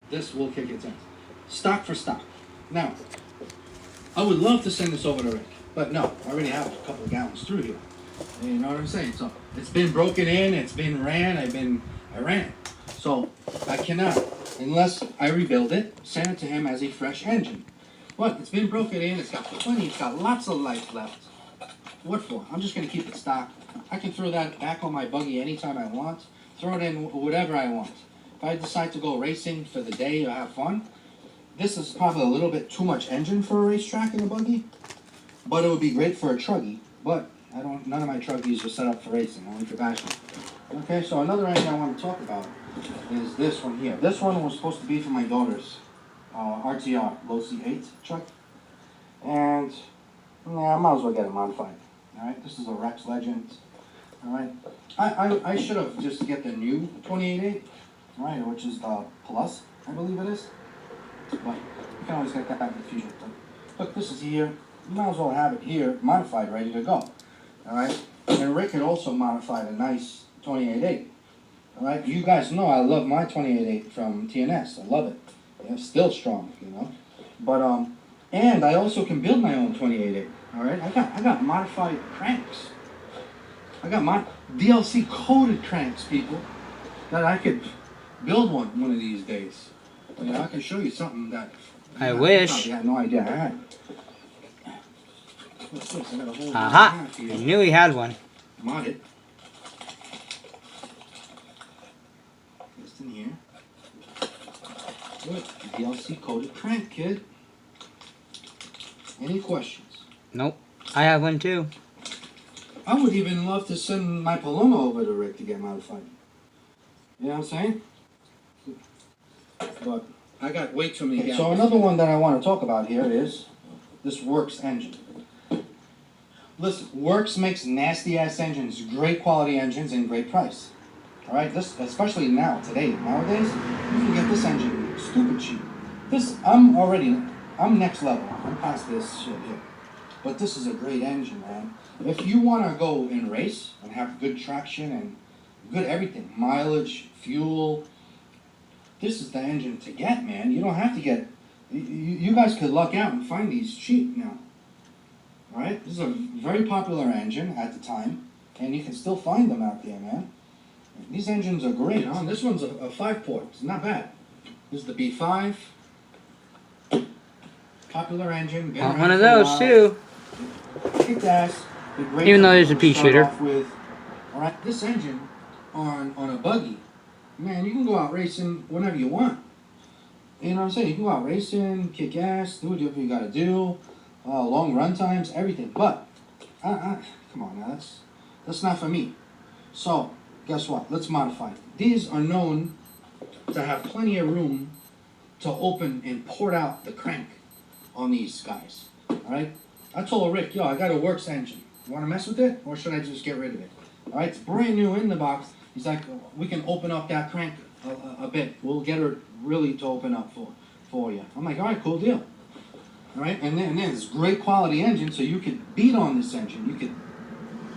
This will kick its ass. Stock for stock. Now, I would love to send this over to Rick, but no, I already have a couple of gallons through here. You know what I'm saying? So it's been broken in, it's been ran, I ran it. So I cannot, unless I rebuild it, send it to him as a fresh engine. But it's been broken in, it's got plenty, it's got lots of life left. What for? I'm just gonna keep it stock. I can throw that back on my buggy anytime I want, throw it in whatever I want. If I decide to go racing for the day or have fun, this is probably a little bit too much engine for a racetrack in a buggy, but it would be great for a truggy. But none of my truggies are set up for racing, only for bashing. Okay, so another engine I want to talk about is this one here. This one was supposed to be for my daughter's RTR, low C8 truck. And I might as well get it modified. Alright, this is a Rex Legend. Alright, I should have just get the new 28.8, right, which is the Plus, I believe it is. But you can always get that back in the future. But look, this is here. You might as well have it here, modified, ready to go. Alright? And Rick had also modified a nice 28.8. Alright? You guys know I love my 28.8 from TNS. I love it. Yeah, still strong, you know. But and I also can build my own 28.8. Alright? I got modified cranks. I got my DLC coated cranks, people. That I could build one of these days. You know, I can show you something that I wish. You had no idea I had. What's this? I got a whole Aha! I knew he had one. Modded. Just in here. What? DLC coded crank, kid. Any questions? Nope. I have one too. I would even love to send my Paloma over to Rick to get modified. You know what I'm saying? But I got way too many gallons. So another one that I want to talk about here is this Works engine. Listen, Works makes nasty ass engines, great quality engines, and great price. All right, this especially nowadays, you can get this engine stupid cheap. I'm next level. I'm past this shit here. But this is a great engine, man. If you want to go and race and have good traction and good everything, mileage, fuel, this is the engine to get, man. You don't have to get... You guys could luck out and find these cheap now. Alright? This is a very popular engine at the time. And you can still find them out there, man. These engines are great, huh? This one's a 5-port. It's not bad. This is the B5. Popular engine. Want one of those, too. Kick ass. Even though there's a pea shooter. Alright, this engine on a buggy, man, you can go out racing whenever you want. You know what I'm saying? You can go out racing, kick ass, do whatever you gotta do, long run times, everything. But, come on now, that's not for me. So, guess what? Let's modify it. These are known to have plenty of room to open and port out the crank on these guys. Alright? I told Rick, yo, I got a Works engine. You wanna mess with it? Or should I just get rid of it? Alright, it's brand new in the box. He's like, we can open up that crank a bit. We'll get her really to open up for you. I'm like, all right, cool deal. All right, and then it's great quality engine, so you could beat on this engine. You could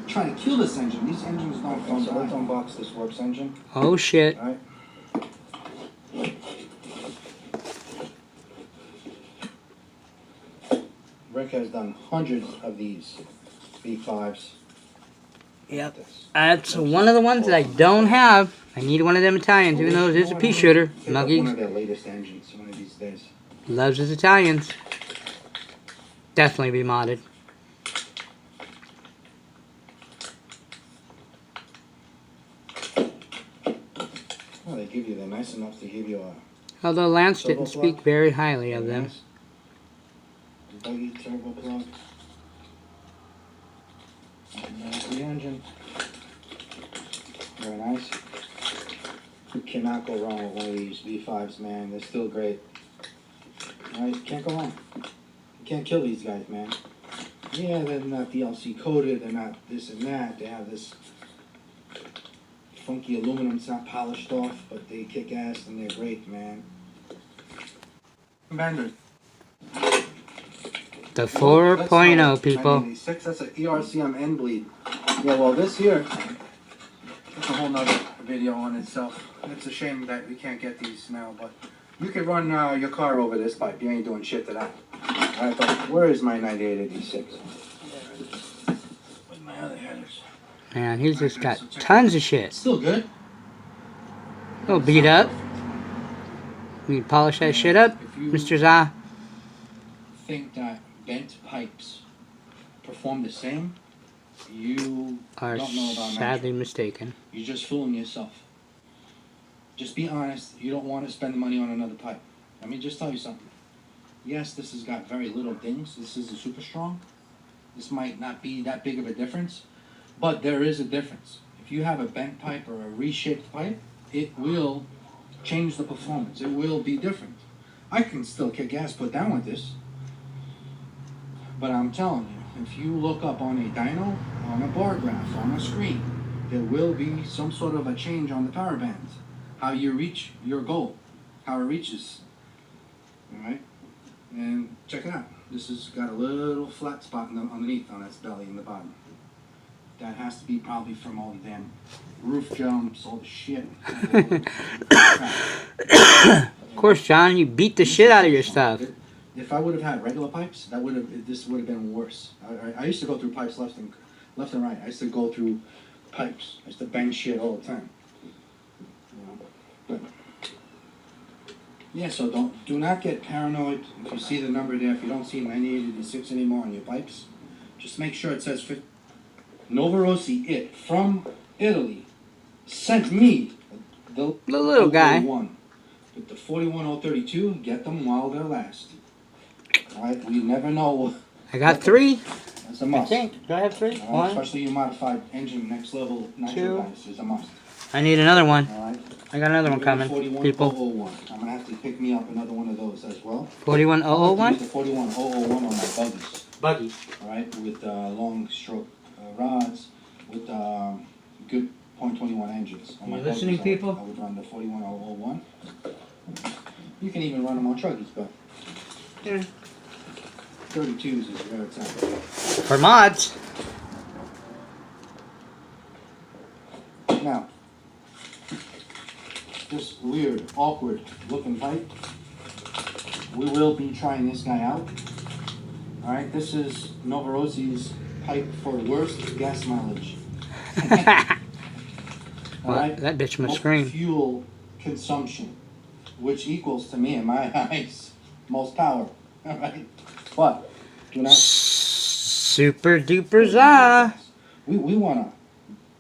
try to kill this engine. These engines don't fun. So let's unbox this Works engine. Oh shit. All right. Rick has done hundreds of these B5s. Yep. That's one of the ones that I don't have. I need one of them Italians, even though it is a pea shooter. Muggy. One of their latest engines, one of these days. Loves his Italians. Definitely be modded. Well, they give you, they're nice enough to give you a... Although Lance didn't speak very highly of them. Buggy turbo plug. There's the engine. Very nice. You cannot go wrong with one of these V5s, man. They're still great. Alright, you can't go wrong. You can't kill these guys, man. Yeah, they're not DLC coated, they're not this and that. They have this funky aluminum, it's not polished off, but they kick ass and they're great, man. Bender. The 4.0, people. That's an ERCM end bleed. Yeah, well, this here, that's a whole nother video on itself. It's a shame that we can't get these now, but You could run your car over this pipe. You ain't doing shit to that. Alright, but where is my 9886? Where's my other headers? Man, he's just got tons of shit. Still good. A little beat up. We polish that shit up, Mr. Sahh. Think that bent pipes perform the same, you Are don't know about sadly magic. mistaken. You're just fooling yourself. Just be honest. You don't want to spend money on another pipe. Let me just tell you something. Yes, this has got very little dings. This is a super strong. This might not be that big of a difference, but there is a difference. If you have a bent pipe or a reshaped pipe, it will change the performance. It will be different. I can still kick ass put down with this, but I'm telling you, if you look up on a dyno, on a bar graph, on a screen, there will be some sort of a change on the power bands. How you reach your goal, how it reaches. Alright? And check it out. This has got a little flat spot underneath on its belly in the bottom. That has to be probably from all the damn roof jumps, all the shit. Of course, John, you beat the shit out of your stuff. If I would have had regular pipes, this would have been worse. I used to go through pipes left and right. I used to go through pipes. I used to bang shit all the time. But yeah, so do not get paranoid if you see the number there. If you don't see 9886 anymore on your pipes, just make sure it says Novorossi from Italy sent me the little guy. One. With the 41032, get them while they're last. Alright, we never know. I got 3. That's a must. I think. Do I have 3? Right, 1. especially your modified engine next level nitro guys is a must. I need another one. Alright. I got another one coming, people. 41001. I'm gonna have to pick me up another one of those as well. 41001? The 41001 on my buggies. Buggy. Alright, with long stroke rods, with good .21 engines. On You my listening, buggies, people? I would run the 41001. You can even run them on truggies, but 32s is where it's at. For mods. Now, this weird, awkward looking pipe, we will be trying this guy out. Alright, this is Novorossi's pipe for worst gas mileage. Alright? That bitch must Most scream. fuel consumption, which equals to me in my eyes most power. Alright? But do not Super duper Sahh. we wanna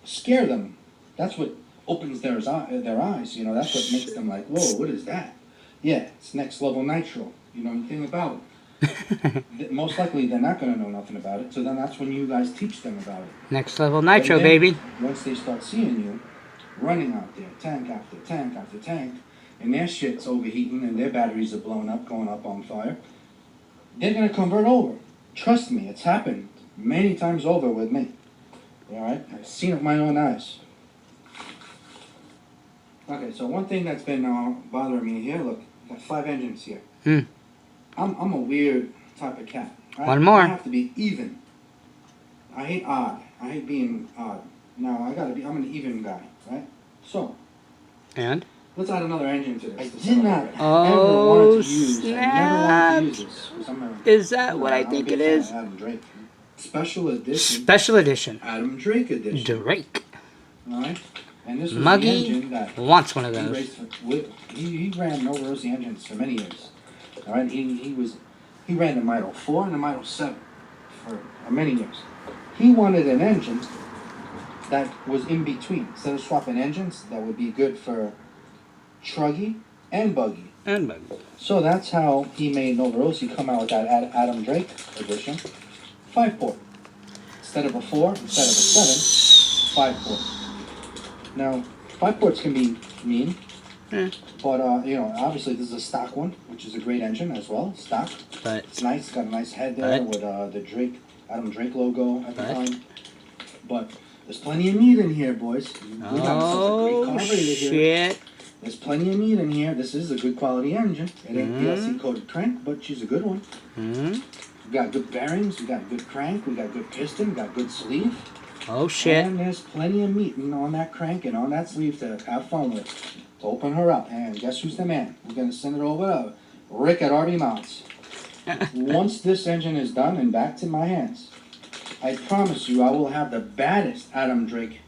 scare them. That's what opens their eyes, you know, that's what makes them like, whoa, what is that? Yeah, it's next level nitro. You know anything about it. Most likely they're not gonna know nothing about it, so then that's when you guys teach them about it. Next level nitro, then, baby. Once they start seeing you running out there, tank after tank after tank, and their shit's overheating and their batteries are blowing up, going up on fire, they're gonna convert over. Trust me, it's happened many times over with me. Alright? I've seen it with my own eyes. Okay, so one thing that's been bothering me here, look, got 5 engines here. I'm a weird type of cat. Right? One more. I have to be even. I hate odd. I hate being odd. Now, I'm an even guy, right? So, And? let's add another engine to this. I did not ever Oh, wanted to use. I never wanted to use this. 'Cause Is that what I think it is? Adam Drake. Special edition. Special edition. Adam Drake edition. Drake. Alright? And this was Muggy the engine that wants one of he those. raced he ran Novorossi engines for many years. Alright? He ran the Mito 4 and the Mito 7 for many years. He wanted an engine that was in between. Instead of swapping engines, that would be good for truggy and buggy. And buggy. So that's how he made Novorossi come out with that Adam Drake edition. 5-port. Instead of a 4, instead of a 7, 5-port. Now, 5-ports can be mean, but you know, obviously this is a stock one, which is a great engine as well, stock. But It's nice, it's got a nice head there with the Adam Drake logo at the time. But there's plenty of meat in here, boys. We got ourselves a great carburetor here. shit. There's plenty of meat in here. This is a good quality engine. It ain't DLC coated crank, but she's a good one. We got good bearings, we got good crank, we got good piston, we got good sleeve. Oh shit. And there's plenty of meat on that crank and on that sleeve to have fun with. to open her up. And guess who's the man? We're going to send it over to Rick at RB Mounts. Once this engine is done and back to my hands, I promise you I will have the baddest Adam Drake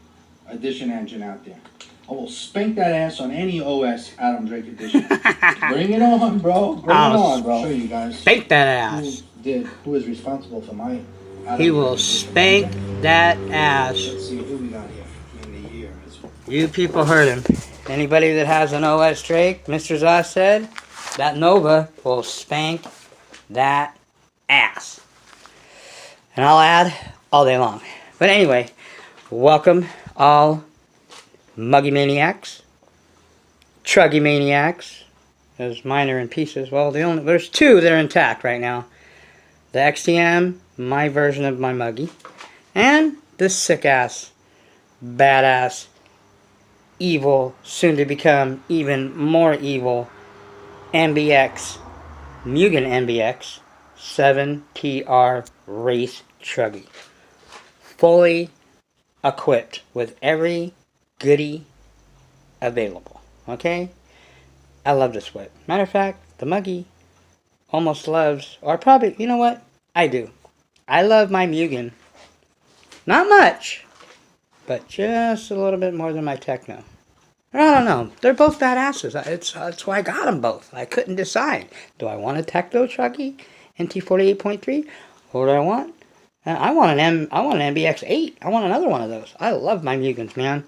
edition engine out there. I will spank that ass on any OS Adam Drake edition. Bring it on, bro. Bring it on, bro. I'll show you guys. Spank that ass. Who is responsible for my Adam He will spank that ass. Let's see who we got here in the year. You people heard him. Anybody that has an OS Drake, Mr. Zah said, that Nova will spank that ass. And I'll add all day long. But anyway, welcome all Muggy Maniacs, Truggy Maniacs. As mine are in pieces. Well, there's two that are intact right now. The XTM, my version of my Muggy, and this sick ass, badass, evil, soon to become even more evil, MBX, Mugen MBX, 7TR Race Truggy. Fully equipped with every goodie available. Okay? I love this whip. Matter of fact, the Muggy almost loves, or probably, you know what? I do. I love my Mugen. Not much, but just a little bit more than my Techno. I don't know. They're both badasses. That's why I got them both. I couldn't decide. Do I want a Techno Truggy NT48.3, or do I want? I want an MBX 8. I want another one of those. I love my Mugens, man.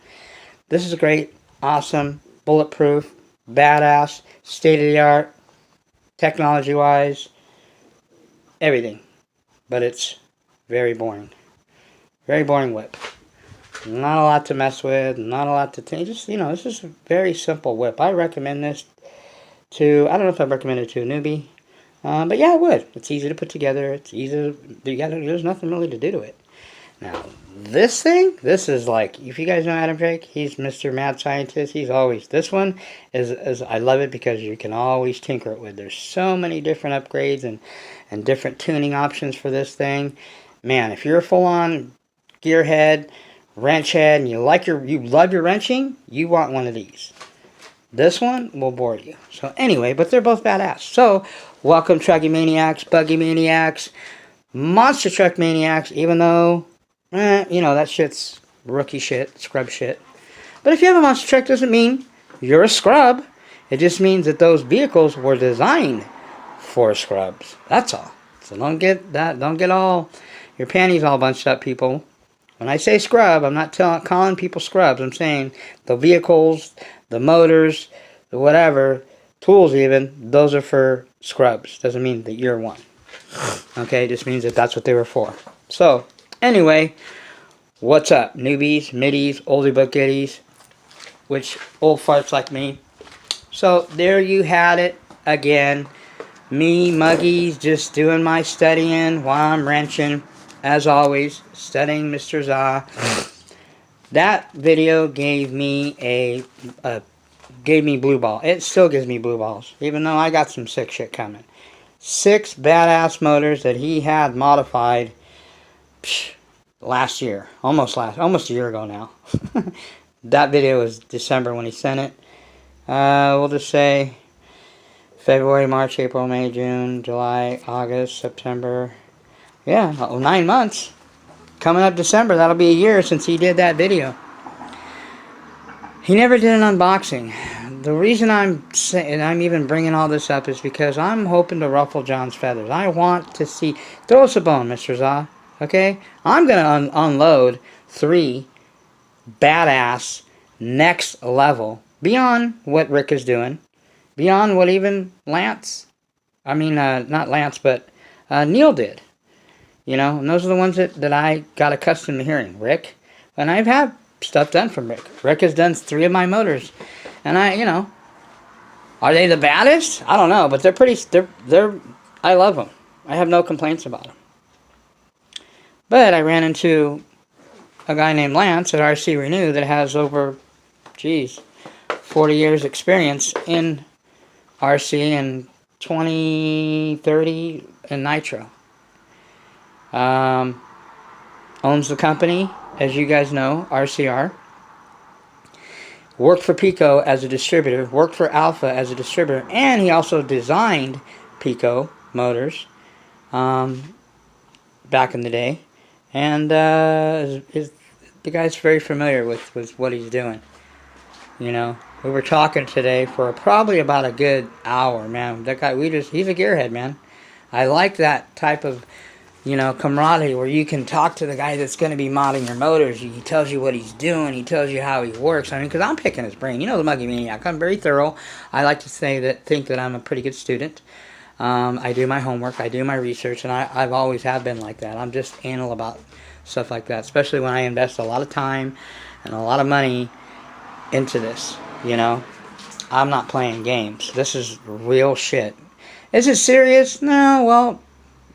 This is great, awesome, bulletproof, badass, state of the art, technology-wise, everything. But it's very boring. Very boring whip. Not a lot to mess with, not a lot to change. Just, you know, this is a very simple whip. I recommend this to, I don't know if I'd recommend it to a newbie, but yeah, I would. It's easy to put together. It's easy there's nothing really to do to it. Now, this thing, this is like, if you guys know Adam Drake, he's Mr. Mad Scientist. He's always, this one is I love it because you can always tinker it with. There's so many different upgrades and different tuning options for this thing. Man, if you're a full-on gearhead, wrench head, and you love your wrenching, you want one of these. This one will bore you. So anyway, but they're both badass. So, welcome Truggy Maniacs, Buggy Maniacs, Monster Truck Maniacs, even though, you know, that shit's rookie shit, scrub shit. But if you have a monster truck, doesn't mean you're a scrub. It just means that those vehicles were designed for scrubs. That's all. So don't get all your panties all bunched up, people. When I say scrub, I'm not calling people scrubs. I'm saying the vehicles, the motors, the whatever, tools even, those are for scrubs. Doesn't mean that you're one. Okay, it just means that that's what they were for. So, anyway, what's up? Newbies, middies, oldie but goodies, which old farts like me. So, there you had it again. Me, Muggies, just doing my studying while I'm wrenching. As always, studying Mr. Zah. That video gave me gave me blue ball. It still gives me blue balls, even though I got some sick shit coming. 6 badass motors that he had modified last year, almost a year ago now. That video was December when he sent it. We'll just say February, March, April, May, June, July, August, September. Yeah, 9 months. Coming up December, that'll be a year since he did that video. He never did an unboxing. The reason I'm even bringing all this up is because I'm hoping to ruffle John's feathers. I want to see... Throw us a bone, Mr. Zah. Okay? I'm going to unload 3 badass next level. Beyond what Rick is doing. Beyond what even Lance... not Lance, but Neil did. You know, and those are the ones that I got accustomed to hearing. Rick, and I've had stuff done from Rick. Rick has done 3 of my motors. And are they the baddest? I don't know, but I love them. I have no complaints about them. But I ran into a guy named Lance at RC Renew that has over, 40 years experience in RC and 20, 30 in Nitro. Owns the company, as you guys know, RCR. worked for Pico as a distributor, worked for Alpha as a distributor, and he also designed Pico motors back in the day. And the guy's very familiar with what he's doing. You know, we were talking today for probably about a good hour, man. That guy, he's a gearhead, man. I like that type of, you know, camaraderie where you can talk to the guy that's going to be modding your motors. He tells you what he's doing. He tells you how he works. I mean, because I'm picking his brain. You know, the Muggy Maniac. I'm very thorough. I like to think that I'm a pretty good student. I do my homework. I do my research, and I've always have been like that. I'm just anal about stuff like that, especially when I invest a lot of time and a lot of money into this. You know, I'm not playing games. This is real shit. Is it serious? No, well,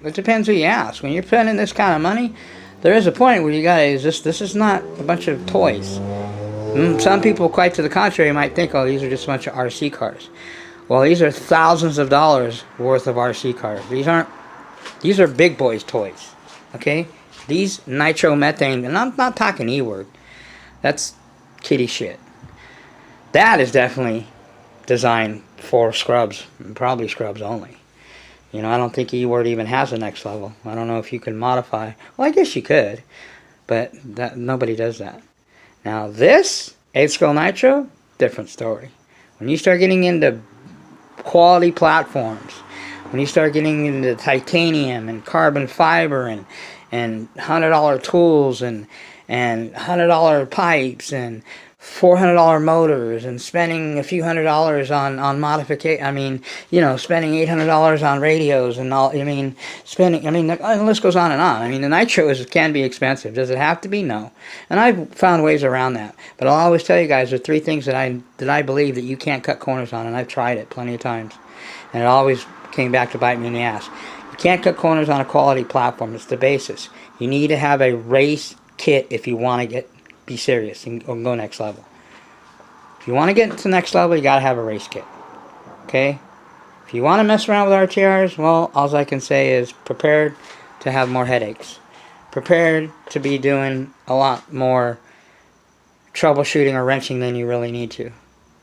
it depends who you ask. When you're spending this kind of money, there is a point where you gotta, this is not a bunch of toys. Some people, quite to the contrary, might think, oh, these are just a bunch of RC cars. Well, these are thousands of dollars worth of RC cars. These are big boys' toys. Okay? These nitromethane, and I'm not talking E-word. That's kiddie shit. That is definitely designed for scrubs, and probably scrubs only. You know, I don't think E-word even has a next level. I don't know if you can modify. Well, I guess you could, but nobody does that. Now this 8-scale nitro, different story. When you start getting into quality platforms, when you start getting into titanium and carbon fiber and $100 tools and $100 pipes and $400 motors and spending a few $100s on modification. I mean, you know, spending $800 on radios and all. I mean, the list goes on and on. I mean, the nitro can be expensive. Does it have to be? No. And I've found ways around that. But I'll always tell you guys, there are 3 things that I believe that you can't cut corners on, and I've tried it plenty of times, and it always came back to bite me in the ass. You can't cut corners on a quality platform. It's the basis. You need to have a race kit if you want to be serious and go next level. If you want to get to the next level, you got to have a race kit. Okay? If you want to mess around with RTRs, well, all I can say is prepared to have more headaches. Prepared to be doing a lot more troubleshooting or wrenching than you really need to.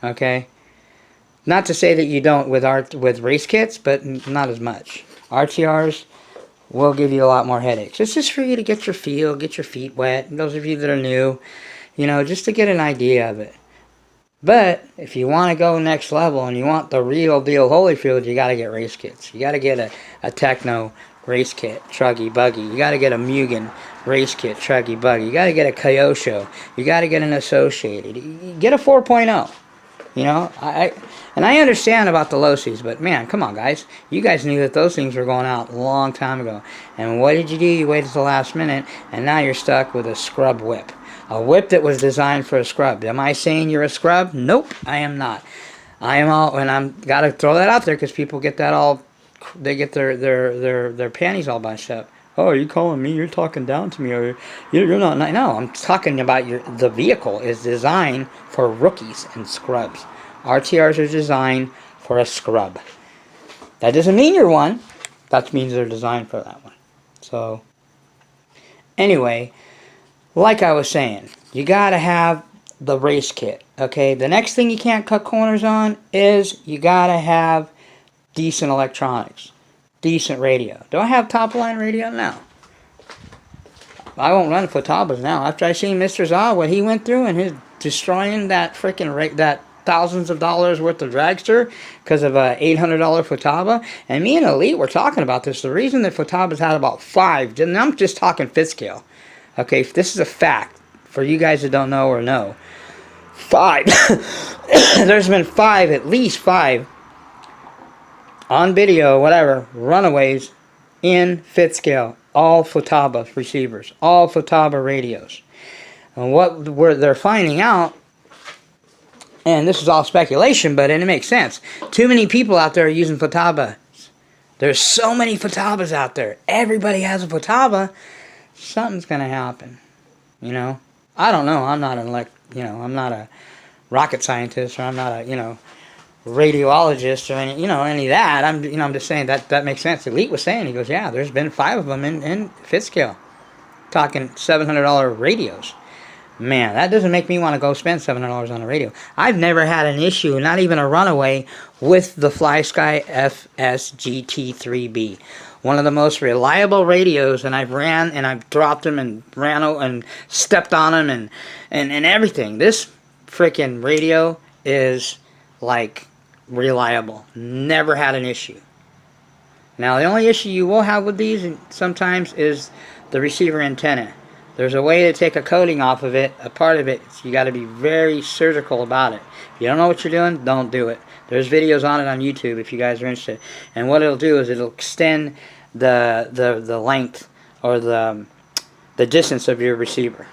Okay? Not to say that you don't with race kits, but not as much. RTRs will give you a lot more headaches. It's just for you to get your feel, get your feet wet. Those of you that are new, you know, just to get an idea of it. But if you want to go next level and you want the real deal Holyfield, you got to get race kits. You got to get a Techno race kit, truggy buggy. You got to get a Mugen race kit, truggy buggy. You got to get a Kyosho. You got to get an Associated. You get a 4.0. You know, and I understand about the low-seas, but man, come on, guys. You guys knew that those things were going out a long time ago. And what did you do? You waited till the last minute, and now you're stuck with a scrub whip. A whip that was designed for a scrub. Am I saying you're a scrub? Nope, I am not. I am all, and I'm got to throw that out there because people get that all, they get their panties all bunched up. Oh, are you calling me? You're talking down to me, or you're not. No, I'm talking about the vehicle is designed for rookies and scrubs. RTRs are designed for a scrub. That doesn't mean you're one. That means they're designed for that one. So, anyway, like I was saying, you gotta have the race kit. Okay, the next thing you can't cut corners on is you gotta have decent electronics. Decent radio. Do I have top line radio? No. I won't run Fotabas now. After I seen Mr. Sahh, what he went through and his destroying that freaking that thousands of dollars worth of dragster because of a $800 Fotaba. And me and Elite were talking about this. The reason that Fotabas had about 5, and I'm just talking 5th scale. Okay, this is a fact for you guys that don't know or know. 5. There's been 5, at least 5. On video, whatever, runaways in 5th scale. All Fotaba receivers. All Fotaba radios. And what they're finding out, and this is all speculation, but it makes sense. Too many people out there are using Fotabas. There's so many Fotabas out there. Everybody has a Fotaba. Something's going to happen. You know? I don't know. I'm not I'm not a rocket scientist, or I'm not a, radiologist or any of that. I'm just saying that makes sense. Elite was saying, he goes, yeah, there's been 5 of them in 5th scale, talking $700 radios. Man, that doesn't make me want to go spend $700 on a radio. I've never had an issue, not even a runaway, with the FlySky FSGT3B. One of the most reliable radios, and I've ran and I've dropped them and ran and stepped on them and everything. This freaking radio is like reliable. Never had an issue. Now the only issue you will have with these sometimes is the receiver antenna. There's a way to take a coating off of it, a part of it. So you got to be very surgical about it. If you don't know what you're doing, don't do it. There's videos on it on YouTube if you guys are interested. And what it'll do is it'll extend the length or the distance of your receiver.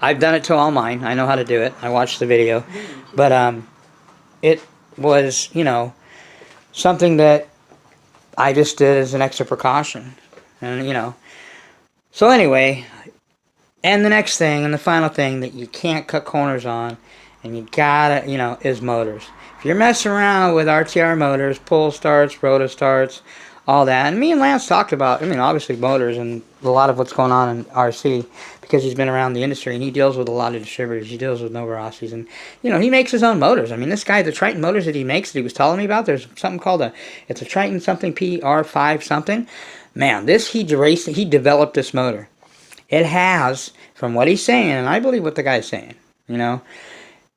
I've done it to all mine. I know how to do it. I watched the video. But it was, you know, something that I just did as an extra precaution. And, you know. So anyway, and the next thing, and the final thing that you can't cut corners on, and you gotta, you know, is motors. If you're messing around with RTR motors, pull starts, roto starts, all that, and me and Lance talked about, I mean, obviously motors and a lot of what's going on in RC, because he's been around the industry, and he deals with a lot of distributors. He deals with Novarasis, and, you know, he makes his own motors. I mean, this guy, the Triton motors that he makes, that he was telling me about, there's something called it's a Triton something, PR5 something. Man, he developed this motor. It has, from what he's saying, and I believe what the guy's saying, you know,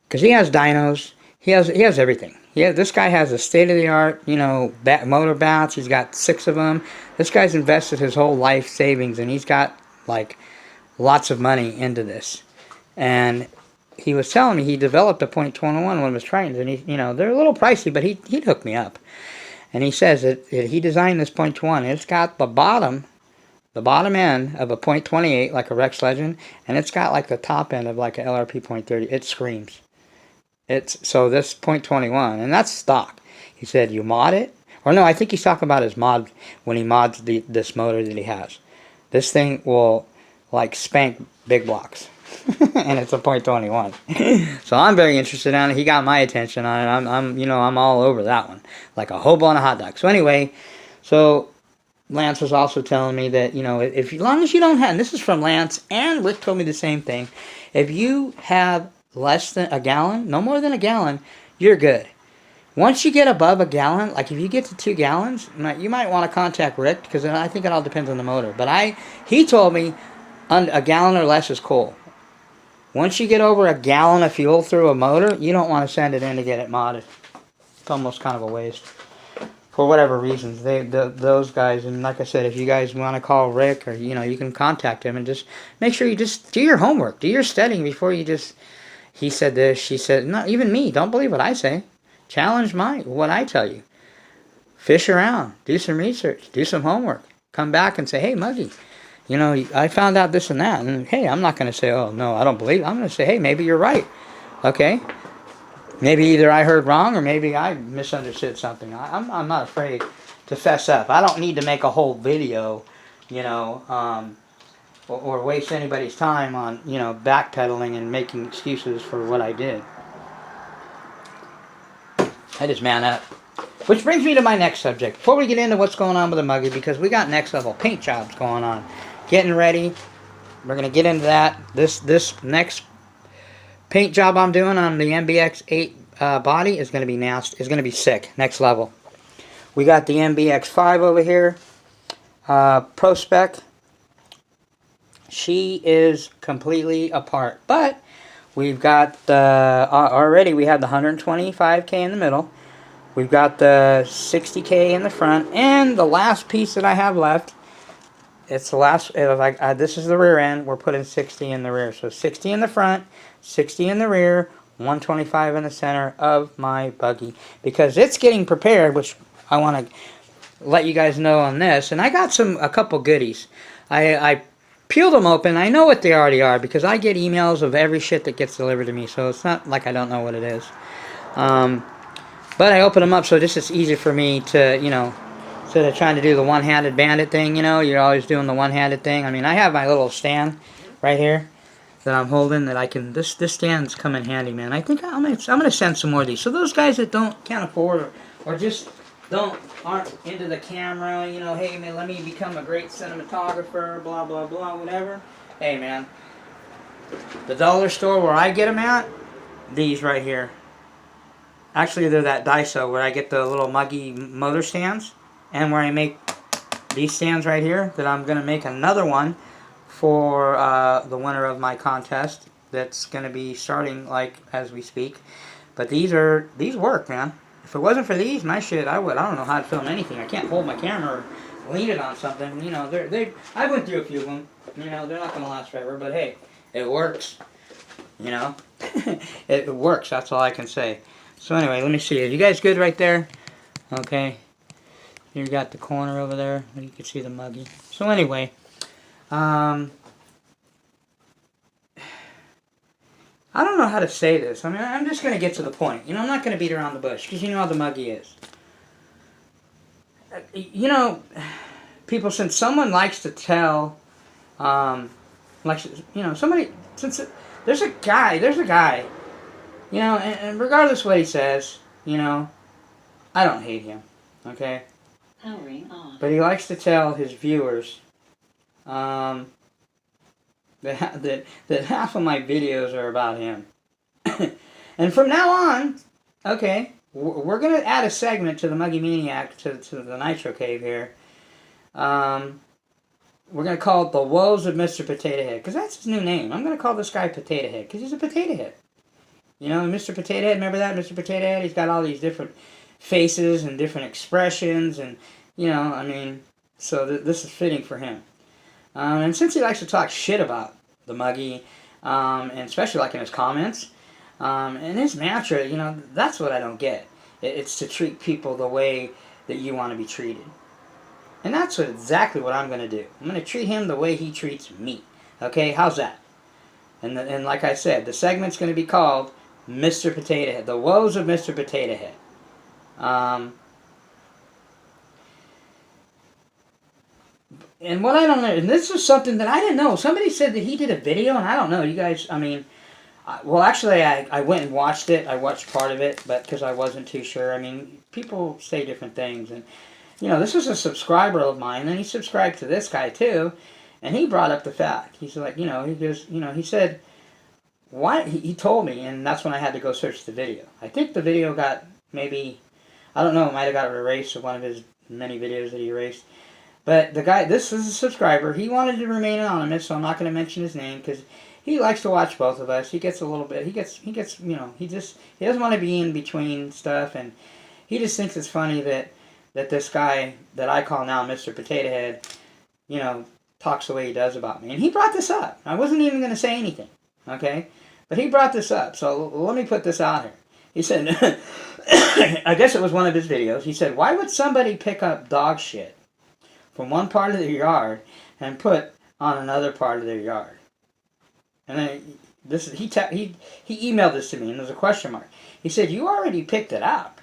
because he has dynos, he has everything. This guy has a state-of-the-art, you know, motor bats. He's got 6 of them. This guy's invested his whole life savings, and he's got, like, lots of money into this. And he was telling me he developed a .21, one of his Tritons, and you know, they're a little pricey, but he'd hook me up. And he says that he designed this .20. It's got the bottom end of a .28, like a Rex Legend, and it's got like the top end of like a LRP .30. It screams. So this .21, and that's stock. He said you mod it, or no, I think he's talking about his mod when he mods this motor that he has. This thing will like spank big blocks, and it's a .21. So I'm very interested in it. He got my attention on it. I'm all over that one, like a hobo on a hot dog. So anyway, Lance was also telling me that, you know, as long as you don't have, and this is from Lance, and Rick told me the same thing, if you have less than a gallon, no more than a gallon, you're good. Once you get above a gallon, like if you get to 2 gallons, you might want to contact Rick, because I think it all depends on the motor. But he told me a gallon or less is cool. Once you get over a gallon of fuel through a motor, you don't want to send it in to get it modded. It's almost kind of a waste. For whatever reasons, those guys, and like I said, if you guys want to call Rick, or, you know, you can contact him, and just make sure you just do your homework, do your studying before you just, he said this, she said, not even me, don't believe what I say. Challenge what I tell you. Fish around, do some research, do some homework, come back and say, hey, Muggy, you know, I found out this and that, and hey, I'm not going to say, oh, no, I don't believe it. I'm going to say, hey, maybe you're right, okay? Maybe either I heard wrong, or maybe I misunderstood something. I'm not afraid to fess up. I don't need to make a whole video, you know, or waste anybody's time on, you know, backpedaling and making excuses for what I did. I just man up. Which brings me to my next subject. Before we get into what's going on with the Muggy, because we got next level paint jobs going on. Getting ready. We're going to get into that. This next paint job I'm doing on the MBX8 body is going to be nasty. It's going to be sick. Next level. We got the MBX5 over here. Pro Spec. She is completely apart. But we've got the already we have the 125K in the middle. We've got the 60K in the front, and the last piece that I have left, it's the last, this is the rear end, we're putting 60 in the rear. So 60 in the front, 60 in the rear, 125 in the center of my buggy. Because it's getting prepared, which I want to let you guys know on this. And I got a couple goodies. I peeled them open. I know what they already are, because I get emails of every shit that gets delivered to me. So it's not like I don't know what it is. But I open them up, so this is easy for me to, you know, instead of trying to do the one-handed bandit thing, you know, you're always doing the one-handed thing. I mean, I have my little stand right here that I'm holding that I can, this stand's come in handy, man. I think I'm gonna send some more of these. So those guys that can't afford or just aren't into the camera, you know, hey man, let me become a great cinematographer, blah blah blah, whatever. Hey man, The dollar store where I get them at, these right here. Actually, they're that Daiso where I get the little muggy motor stands, and where I make these stands right here. That I'm gonna make another one for the winner of my contest. That's gonna be starting like as we speak. But these work, man. If it wasn't for these, my shit, I don't know how to film anything. I can't hold my camera or lean it on something. You know, I went through a few of them. You know, they're not gonna last forever. But hey, it works. You know, it works. That's all I can say. So anyway, let me see. Are you guys good right there? Okay. You got the corner over there. You can see the muggy. So anyway, I don't know how to say this. I mean, I'm just going to get to the point. You know, I'm not going to beat around the bush, because you know how the muggy is. You know, people, since someone likes to tell, you know, somebody, there's a guy, you know, and regardless what he says, you know, I don't hate him, okay? Powering on. But he likes to tell his viewers, that half of my videos are about him. And from now on, okay, we're going to add a segment to the Muggy Maniac, to the Nitro Cave here. We're going to call it The Woes of Mr. Potato Head, because that's his new name. I'm going to call this guy Potato Head, because he's a potato head. You know, Mr. Potato Head, remember that? Mr. Potato Head, he's got all these different faces and different expressions, and, you know, I mean, so this is fitting for him. And since he likes to talk shit about the Muggy, and especially like in his comments, and his mantra, you know, that's what I don't get. It's to treat people the way that you want to be treated. And that's exactly what I'm going to do. I'm going to treat him the way he treats me. Okay, how's that? And like I said, the segment's going to be called Mr. Potato Head. The Woes of Mr. Potato Head. And what I don't know, and this is something that I didn't know. Somebody said that he did a video, and I don't know. You guys, I mean, well, actually, I went and watched it. I watched part of it, but because I wasn't too sure. I mean, people say different things, and you know, this was a subscriber of mine, and he subscribed to this guy too, and he brought up the fact. He's like, you know, he goes, you know, he said, why? He told me, and that's when I had to go search the video. I think the video got maybe, I don't know, it might have got erased of one of his many videos that he erased. But the guy, this is a subscriber. He wanted to remain anonymous, so I'm not going to mention his name because he likes to watch both of us. He gets a little bit, he gets, you know, he doesn't want to be in between stuff, and he just thinks it's funny that this guy that I call now Mr. Potato Head, you know, talks the way he does about me. And he brought this up. I wasn't even going to say anything, okay? But he brought this up, so let me put this out here. He said, I guess it was one of his videos. He said, why would somebody pick up dog shit from one part of their yard and put on another part of their yard? And then he emailed this to me, and there's a question mark. He said, you already picked it up.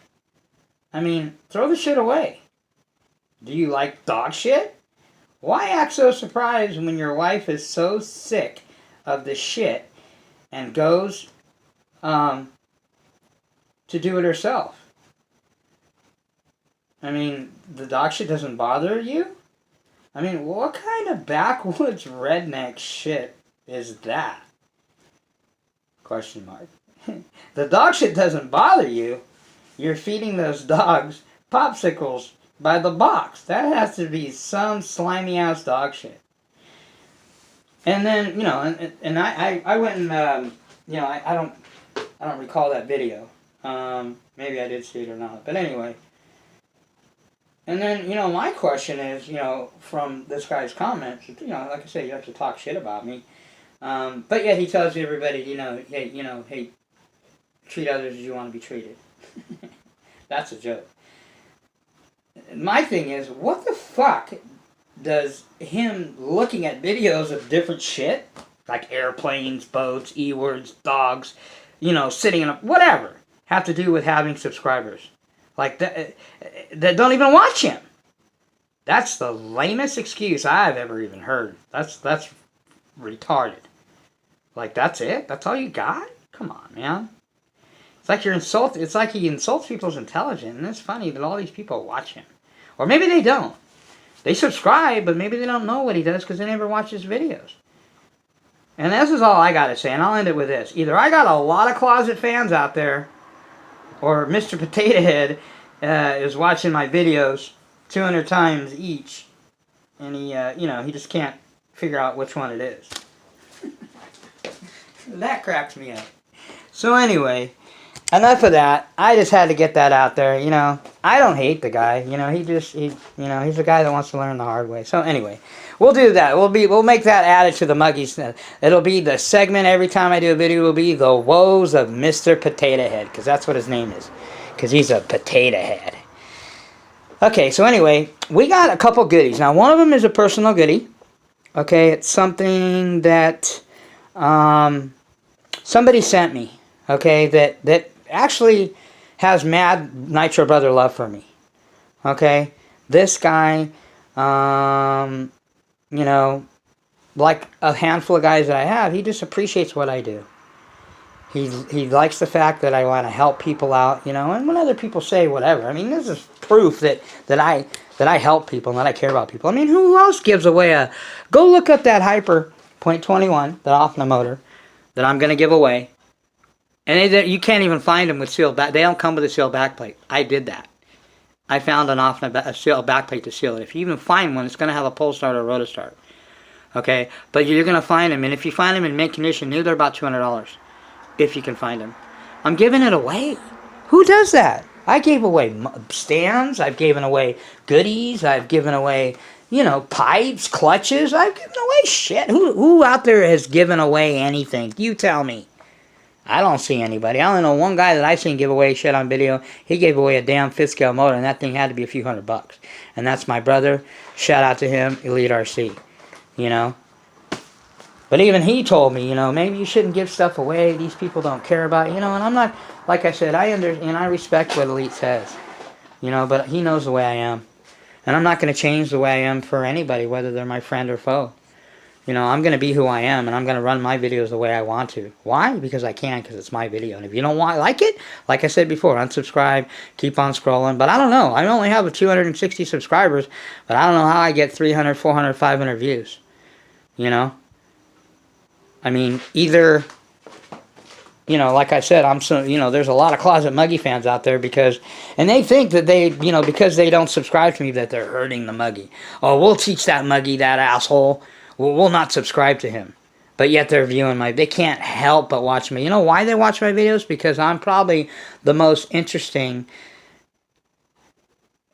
I mean, throw the shit away. Do you like dog shit? Why act so surprised when your wife is so sick of the shit and goes to do it herself? I mean, the dog shit doesn't bother you? I mean, what kind of backwoods redneck shit is that? Question mark. The dog shit doesn't bother you. You're feeding those dogs popsicles by the box. That has to be some slimy ass dog shit. And then, you know, and I went and you know, I don't recall that video. Maybe I did see it or not. But anyway. And then, you know, my question is, you know, from this guy's comments, you know, like I say, you have to talk shit about me. But yet he tells everybody, you know, hey, treat others as you want to be treated. That's a joke. My thing is, what the fuck does him looking at videos of different shit, like airplanes, boats, E-words, dogs, you know, sitting in a, whatever, have to do with having subscribers? Like, that don't even watch him. That's the lamest excuse I've ever even heard. That's retarded. Like, that's it? That's all you got? Come on, man. It's like it's like he insults people's intelligence, and it's funny that all these people watch him. Or maybe they don't. They subscribe, but maybe they don't know what he does because they never watch his videos. And this is all I got to say, and I'll end it with this. Either I got a lot of closet fans out there, or Mr. Potato Head is watching my videos 200 times each, and he, he just can't figure out which one it is. That cracks me up. So anyway, enough of that. I just had to get that out there. I don't hate the guy. He's a guy that wants to learn the hard way. So anyway, we'll do that. We'll make that added to the Muggies. It'll be the segment every time I do a video. Will be the woes of Mr. Potato Head, because that's what his name is. Because he's a potato head. Okay, so anyway, we got a couple goodies. Now, one of them is a personal goodie. Okay, it's something that somebody sent me. Okay, that actually has mad Nitro Brother love for me. Okay, this guy, like a handful of guys that I have, he just appreciates what I do. He likes the fact that I want to help people out, and when other people say whatever, I mean, this is proof that I help people and that I care about people. I mean, who else gives away go look up that Hyper .21, the Offna motor, that I'm going to give away. And you can't even find them with sealed back. They don't come with a sealed backplate. I did that. I found a sealed backplate to seal it. If you even find one, it's going to have a pull start or a rotor start. Okay, but you're going to find them, and if you find them in mint condition, new, they're about $200. If you can find them. I'm giving it away. Who does that? I gave away stands. I've given away goodies. I've given away, pipes, clutches. I've given away shit. Who out there has given away anything? You tell me. I don't see anybody. I only know one guy that I seen give away shit on video. He gave away a damn 5th scale motor, and that thing had to be a few $100. And that's my brother. Shout out to him, Elite RC. But even he told me, maybe you shouldn't give stuff away. These people don't care about it, and I'm not, like I said, I respect what Elite says, but he knows the way I am. And I'm not going to change the way I am for anybody, whether they're my friend or foe. I'm going to be who I am, and I'm going to run my videos the way I want to. Why? Because I can, because it's my video. And if you don't like it, like I said before, unsubscribe, keep on scrolling. But I don't know. I only have 260 subscribers, but I don't know how I get 300, 400, 500 views. I mean, either, like I said, there's a lot of closet Muggy fans out there and they think that because they don't subscribe to me that they're hurting the Muggy. Oh, we'll teach that Muggy, that asshole. We'll not subscribe to him. But yet they're viewing they can't help but watch me. You know why they watch my videos? Because I'm probably the most interesting,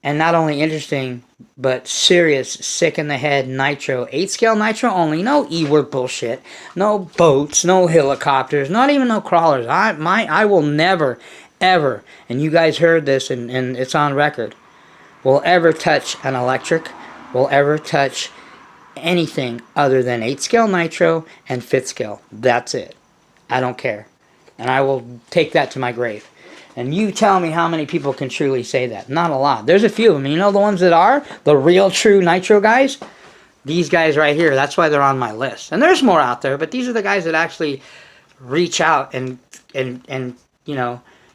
and not only interesting, but serious, sick in the head nitro, 8 scale nitro only, no E-word bullshit, no boats, no helicopters, not even no crawlers. I will never, ever, and you guys heard this and it's on record, will ever touch an electric, will ever touch anything other than 8 scale nitro and 5th scale. That's it. I don't care. And I will take that to my grave. And you tell me how many people can truly say that. Not a lot. There's a few of them. The ones that are the real true nitro guys? These guys right here. That's why they're on my list. And there's more out there, but these are the guys that actually reach out and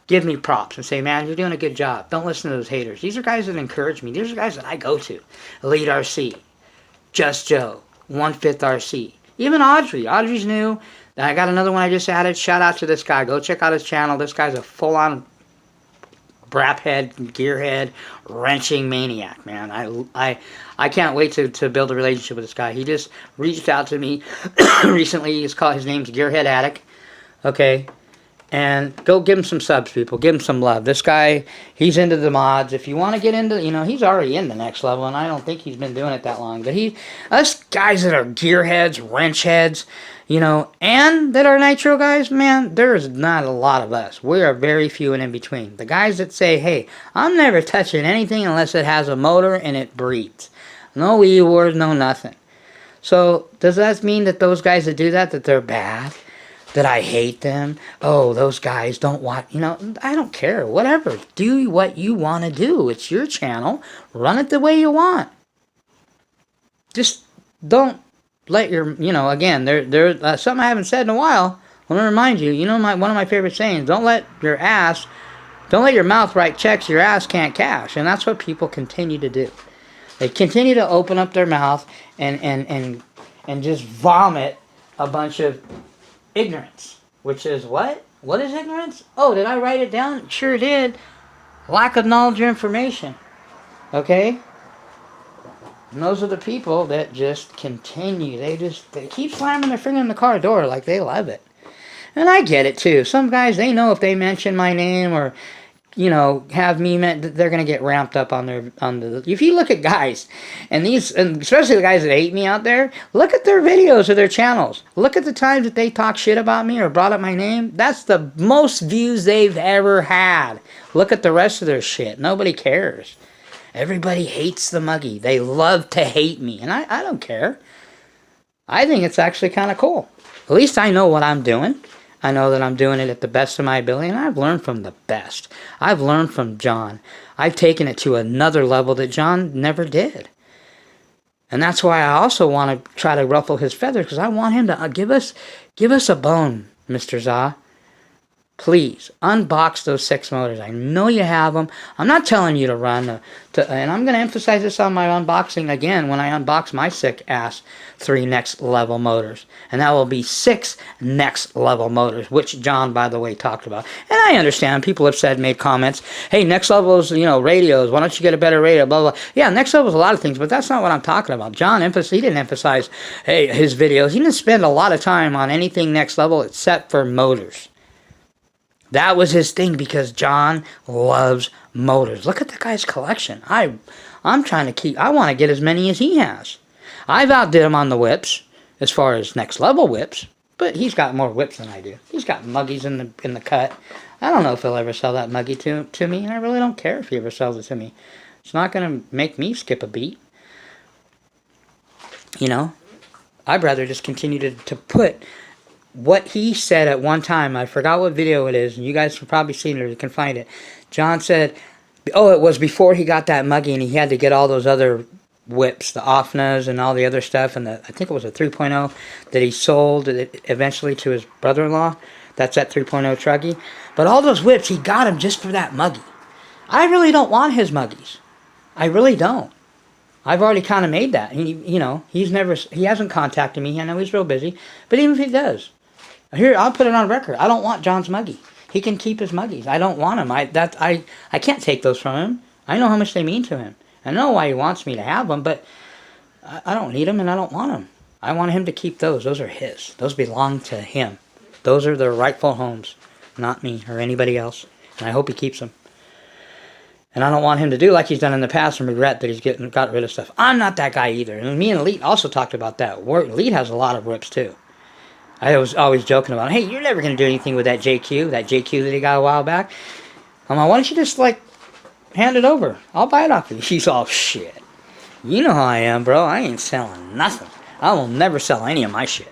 give me props and say, man, you're doing a good job. Don't listen to those haters. These are guys that encourage me. These are guys that I go to. Elite RC. Just Joe. 1/5 RC. Even Audrey. Audrey's new. I got another one I just added. Shout out to this guy. Go check out his channel. This guy's a full-on brap head, gearhead, wrenching maniac, man. I can't wait to build a relationship with this guy. He just reached out to me recently. His name's Gearhead Attic. Okay. And go give him some subs, people. Give him some love. This guy, he's into the mods. If you want to get into, he's already in the next level, and I don't think he's been doing it that long. But us guys that are gearheads, wrench heads, and that are nitro guys, man, there's not a lot of us. We are very few and in between. The guys that say, hey, I'm never touching anything unless it has a motor and it breathes. No E-words, no nothing. So, does that mean that those guys that do that they're bad? That I hate them? Oh, those guys don't watch, I don't care. Whatever. Do what you want to do. It's your channel. Run it the way you want. Just don't let your, again, there's something I haven't said in a while. I want to remind you, one of my favorite sayings, don't let your mouth write checks your ass can't cash. And that's what people continue to do. They continue to open up their mouth and just vomit a bunch of ignorance. Which is what? What is ignorance? Oh, did I write it down? Sure did. Lack of knowledge or information. Okay? And those are the people that just continue. They keep slamming their finger in the car door like they love it. And I get it too. Some guys, they know if they mention my name or, you know, have me they're gonna get ramped up on the. If you look at guys, and especially the guys that hate me out there, look at their videos or their channels. Look at the times that they talk shit about me or brought up my name. That's the most views they've ever had. Look at the rest of their shit. Nobody cares. Everybody hates the Muggy. They love to hate me, and I don't care. I think it's actually kind of cool. At least I know what I'm doing. I know that I'm doing it at the best of my ability, and I've learned from the best. I've learned from John. I've taken it to another level that John never did. And that's why I also want to try to ruffle his feathers, because I want him to give us a bone, Mr. Sahh. Please, unbox those 6 motors. I know you have them. I'm not telling you to run, and I'm going to emphasize this on my unboxing again when I unbox my sick-ass 3 next-level motors. And that will be 6 next-level motors, which John, by the way, talked about. And I understand. People have made comments, hey, next level is, you know, radios. Why don't you get a better radio, blah, blah. Yeah, next level is a lot of things, but that's not what I'm talking about. John, he didn't emphasize, hey, his videos. He didn't spend a lot of time on anything next level except for motors. That was his thing because John loves motors. Look at the guy's collection. I'm trying to keep. I want to get as many as he has. I've outdid him on the whips as far as next level whips, but he's got more whips than I do. He's got Muggies in the cut. I don't know if he'll ever sell that Muggy to me, and I really don't care if he ever sells it to me. It's not going to make me skip a beat. You know, I'd rather just continue to put what he said at one time. I forgot what video it is, and you guys have probably seen it or you can find it. John said, oh, it was before he got that Muggy and he had to get all those other whips, the Offnas and all the other stuff, and I think it was a 3.0 that he sold eventually to his brother-in-law. That's that 3.0 Truggy. But all those whips, he got them just for that Muggy. I really don't want his Muggies. I really don't. I've already kind of made that. He hasn't contacted me. I know he's real busy, but even if he does, here, I'll put it on record. I don't want John's Muggy. He can keep his Muggies. I don't want them. I can't take those from him. I know how much they mean to him. I know why he wants me to have them, but I don't need them and I don't want them. I want him to keep those. Those are his. Those belong to him. Those are their rightful homes, not me or anybody else. And I hope he keeps them. And I don't want him to do like he's done in the past and regret that he's got rid of stuff. I'm not that guy either. And me and Elite also talked about that. Elite has a lot of whips too. I was always joking about, hey, you're never going to do anything with that JQ that he got a while back. I'm like, why don't you just, like, hand it over? I'll buy it off you. He's all, shit. You know how I am, bro. I ain't selling nothing. I will never sell any of my shit.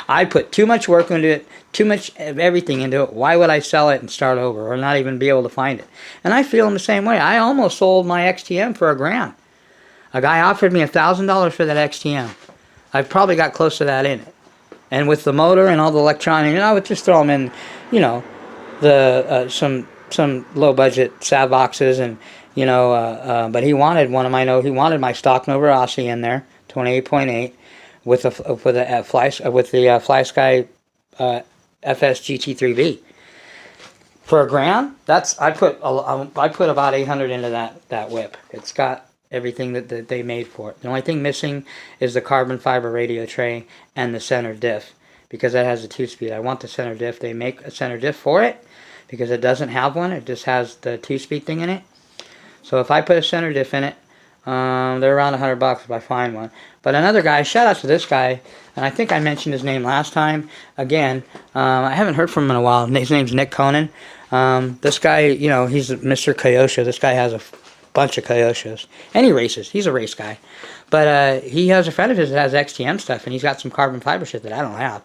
I put too much work into it, too much of everything into it. Why would I sell it and start over or not even be able to find it? And I feel in the same way. I almost sold my XTM for $1,000. A guy offered me $1,000 for that XTM. I've probably got close to that in it. And with the motor and all the electronics, I would just throw them in, you know, the some low budget SAV boxes, and you know, but he wanted one of my my stock Nova Rossi in there, 28.8, with the FlySky FS GT3B for $1,000. That's I put about 800 into that whip. It's got everything that they made for it. The only thing missing is the carbon fiber radio tray and the center diff, because that has a 2-speed. I want the center diff. They make a center diff for it because it doesn't have one. It just has the 2-speed thing in it. So if I put a center diff in it, they're around $100 if I find one. But another guy, shout out to this guy, and I think I mentioned his name last time. Again, I haven't heard from him in a while. His name's Nick Conan. This guy, you know, he's Mr. Kyosho. This guy has a bunch of Kyoshos. And he races. He's a race guy. But he has a friend of his that has XTM stuff, and he's got some carbon fiber shit that I don't have.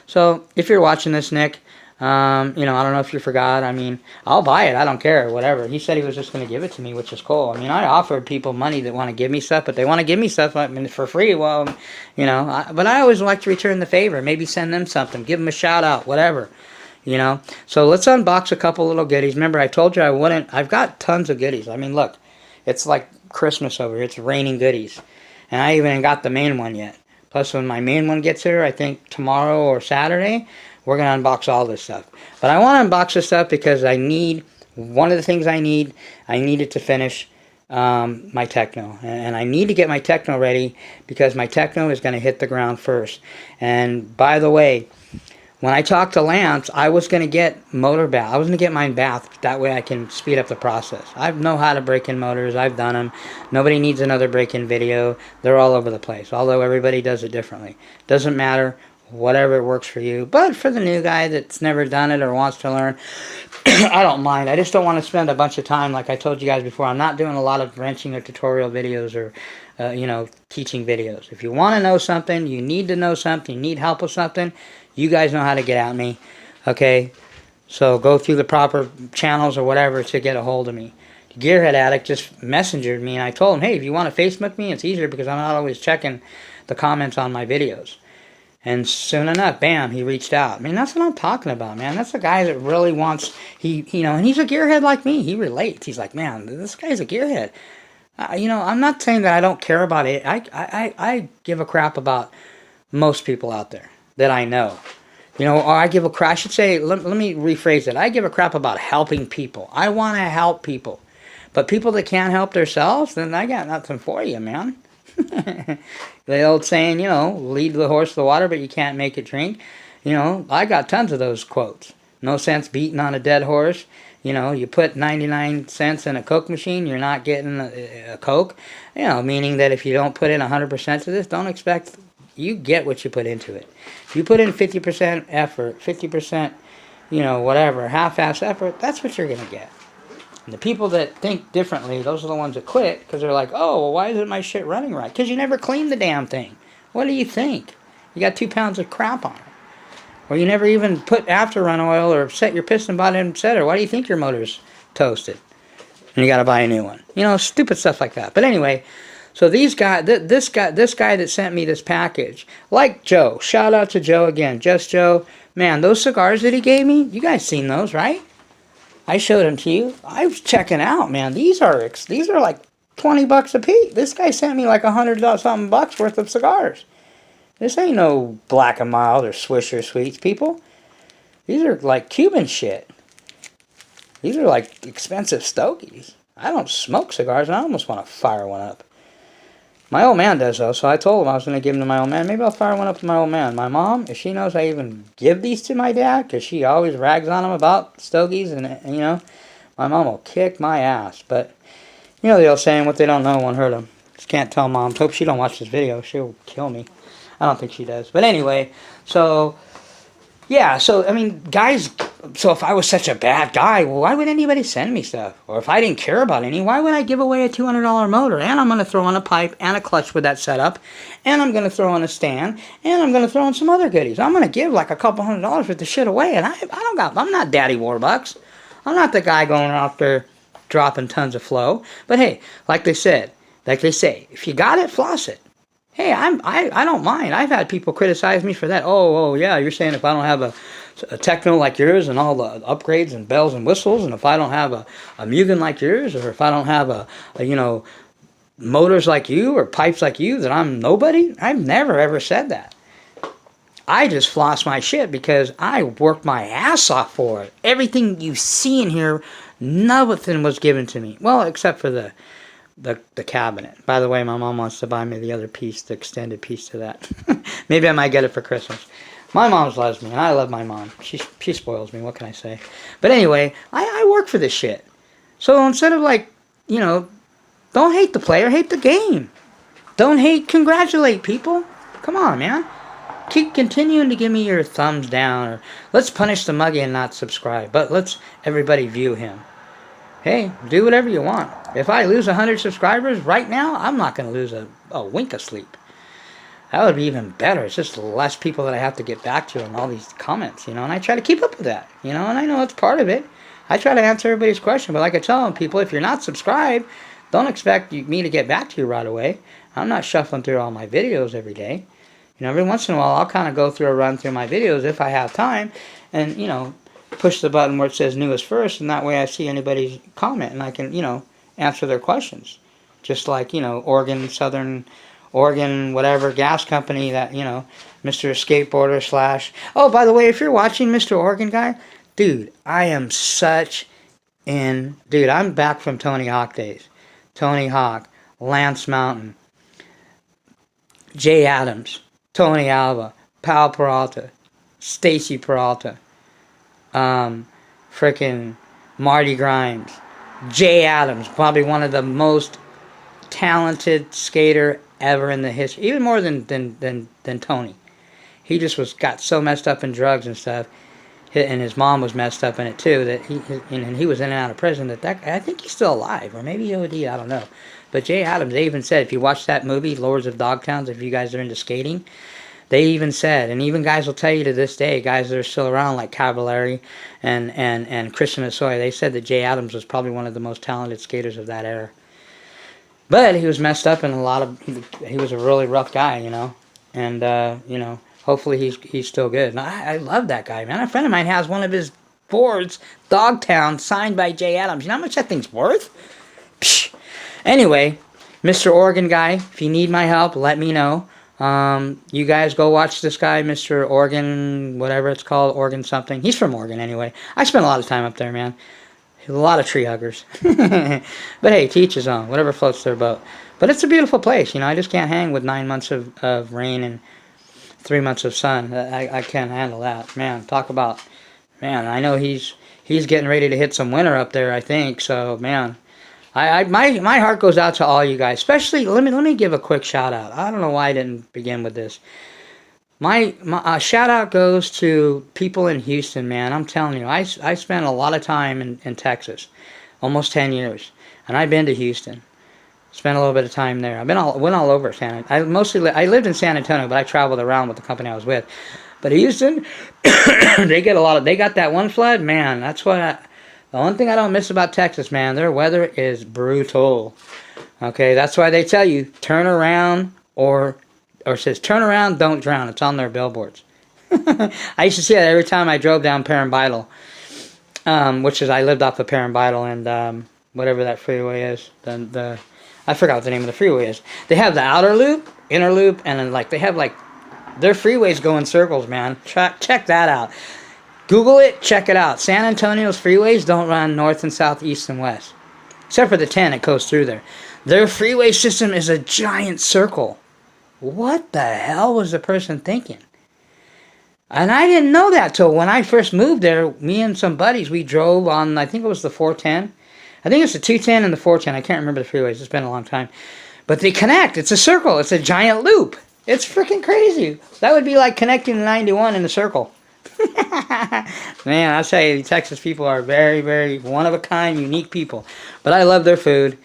So if you're watching this, Nick, you know, I don't know if you forgot. I mean, I'll buy it. I don't care. Whatever. He said he was just going to give it to me, which is cool. I mean, I offered people money that want to give me stuff, but they want to give me stuff for free. Well, you know, but I always like to return the favor. Maybe send them something. Give them a shout out. Whatever. You know. So let's unbox a couple little goodies. Remember, I told you I wouldn't. I've got tons of goodies. I mean, look. It's like Christmas over here. It's raining goodies. And I even ain't got the main one yet. Plus, when my main one gets here, I think tomorrow or Saturday, we're going to unbox all this stuff. But I want to unbox this stuff because I need, one of the things I needed to finish my Techno. And I need to get my Techno ready because my Techno is going to hit the ground first. And by the way, when I talked to Lance, I was going to get motor bath. I was going to get mine bathed. That way I can speed up the process. I know how to break in motors. I've done them. Nobody needs another break-in video. They're all over the place. Although everybody does it differently. Doesn't matter. Whatever works for you. But for the new guy that's never done it or wants to learn, I don't mind. I just don't want to spend a bunch of time, like I told you guys before. I'm not doing a lot of wrenching or tutorial videos or, teaching videos. If you want to know something, you need to know something, you need help with something, you guys know how to get at me, okay? So go through the proper channels or whatever to get a hold of me. Gearhead Addict just messengered me, and I told him, hey, if you want to Facebook me, it's easier because I'm not always checking the comments on my videos. And soon enough, bam, he reached out. I mean, that's what I'm talking about, man. That's a guy that really wants, and he's a gearhead like me. He relates. He's like, man, this guy's a gearhead. I'm not saying that I don't care about it. I give a crap about most people out there that I know. Or I give a crap, I should say, let me rephrase it. I give a crap about helping people. I want to help people. But people that can't help themselves, then I got nothing for you, man. The old saying, lead the horse to the water, but you can't make it drink. I got tons of those quotes. No sense beating on a dead horse. You put 99 cents in a Coke machine, you're not getting a Coke. Meaning that if you don't put in 100% to this, don't expect, you get what you put into it. If you put in 50% effort, 50%, whatever, half-ass effort, that's what you're going to get. And the people that think differently, those are the ones that quit because they're like, oh, well, why isn't my shit running right? Because you never cleaned the damn thing. What do you think? You got 2 pounds of crap on it. Or you never even put after run oil or set your piston bottom setter. Why do you think your motor's toasted? And you got to buy a new one. Stupid stuff like that. But anyway, so this guy that sent me this package, like Joe, shout out to Joe again, Just Joe. Man, those cigars that he gave me, you guys seen those, right? I showed them to you. I was checking out, man. These are like $20 a piece. This guy sent me like $100-something bucks worth of cigars. This ain't no Black and Mild or Swisher Sweets, people. These are like Cuban shit. These are like expensive stogies. I don't smoke cigars, and I almost want to fire one up. My old man does, though, so I told him I was going to give them to my old man. Maybe I'll fire one up to my old man. My mom, if she knows I even give these to my dad, because she always rags on him about stogies, and my mom will kick my ass. But, the old saying, what they don't know won't hurt them. Just can't tell mom. Hope she don't watch this video. She'll kill me. I don't think she does. But anyway, so, yeah, guys, so if I was such a bad guy, well, why would anybody send me stuff? Or if I didn't care about any, why would I give away a $200 motor? And I'm going to throw on a pipe and a clutch with that setup. And I'm going to throw on a stand. And I'm going to throw on some other goodies. I'm going to give like a couple $100 worth of shit away. And I'm not Daddy Warbucks. I'm not the guy going out there dropping tons of flow. But hey, like they say, if you got it, floss it. Hey, I don't mind. I've had people criticize me for that. Oh, yeah, you're saying if I don't have a Techno like yours and all the upgrades and bells and whistles, and if I don't have a Mugen like yours, or if I don't have a motors like you or pipes like you, that I'm nobody. I've never ever said that. I just floss my shit because I worked my ass off for it. Everything you see in here, nothing was given to me. Well, except for the cabinet. By the way, my mom wants to buy me the other piece, the extended piece to that. Maybe I might get it for Christmas. My mom's loves me, and I love my mom. She spoils me, what can I say? But anyway, I work for this shit. So instead of don't hate the player, hate the game. Don't hate, congratulate people. Come on, man. Keep continuing to give me your thumbs down, or let's punish the muggy and not subscribe, but let's everybody view him. Hey, do whatever you want. If I lose 100 subscribers right now, I'm not going to lose a wink of sleep. That would be even better. It's just less people that I have to get back to on all these comments, and I try to keep up with that, and I know it's part of it. I try to answer everybody's question, but like I tell people, if you're not subscribed, don't expect me to get back to you right away. I'm not shuffling through all my videos every day. Every once in a while, I'll kind of go through a run through my videos if I have time, and, push the button where it says newest first, and that way I see anybody's comment, and I can, answer their questions. Just like, Oregon, Southern Oregon, whatever, gas company that, you know, Mr. Skateboarder slash... Oh, by the way, if you're watching, Mr. Oregon guy, dude, I am such in... Dude, I'm back from Tony Hawk days. Tony Hawk, Lance Mountain, Jay Adams, Tony Alva, Pal Peralta, Stacy Peralta, frickin' Marty Grimes, Jay Adams, probably one of the most talented skater ever in the history, even more than Tony. He just got so messed up in drugs and stuff, and his mom was messed up in it too, that he was in and out of prison. That I think he's still alive, or maybe he OD'd, I don't know. But Jay Adams, they even said, if you watch that movie, Lords of Dogtowns, if you guys are into skating, they even said, and even guys will tell you to this day, guys that are still around like Cavallari and Christian Asoy, they said that Jay Adams was probably one of the most talented skaters of that era. But he was messed up in a lot of... He was a really rough guy, you know. And, you know, hopefully he's still good. And I love that guy, man. A friend of mine has one of his boards, Dogtown, signed by Jay Adams. You know how much that thing's worth? Psh. Anyway, Mr. Oregon guy, if you need my help, let me know. You guys go watch this guy, Mr. Oregon, whatever it's called, Oregon something. He's from Oregon anyway. I spent a lot of time up there, man. A lot of tree huggers. But hey, to each his own. Whatever floats their boat. But it's a beautiful place. You know, I just can't hang with 9 months of rain and 3 months of sun. I can't handle that. Man, talk about... Man, I know he's getting ready to hit some winter up there, I think. So, man, my heart goes out to all you guys. Especially, let me give a quick shout out. I don't know why I didn't begin with this. My shout out goes to people in Houston, man. I'm telling you, I spent a lot of time in Texas, almost 10 years, and I've been to Houston. Spent a little bit of time there. Went all over San Antonio. I lived in San Antonio, but I traveled around with the company I was with. But Houston, they got that one flood, man. That's what the one thing I don't miss about Texas, man. Their weather is brutal. Okay, that's why they tell you turn around or says, turn around, don't drown. It's on their billboards. I used to see that every time I drove down Parambital, which is, I lived off of Parambital and whatever that freeway is. I forgot what the name of the freeway is. They have the outer loop, inner loop, and then they have their freeways go in circles, man. Check that out. Google it, check it out. San Antonio's freeways don't run north and south, east and west. Except for the 10, it goes through there. Their freeway system is a giant circle. What the hell was the person thinking? And I didn't know that till when I first moved there. Me and some buddies, we drove on, I think it was the 410. I think it's the 210 and the 410. I can't remember the freeways. It's been a long time. But they connect. It's a circle. It's a giant loop. It's freaking crazy. That would be like connecting the 91 in a circle. Man, I'll tell you, the Texas people are very, very one-of-a-kind, unique people. But I love their food.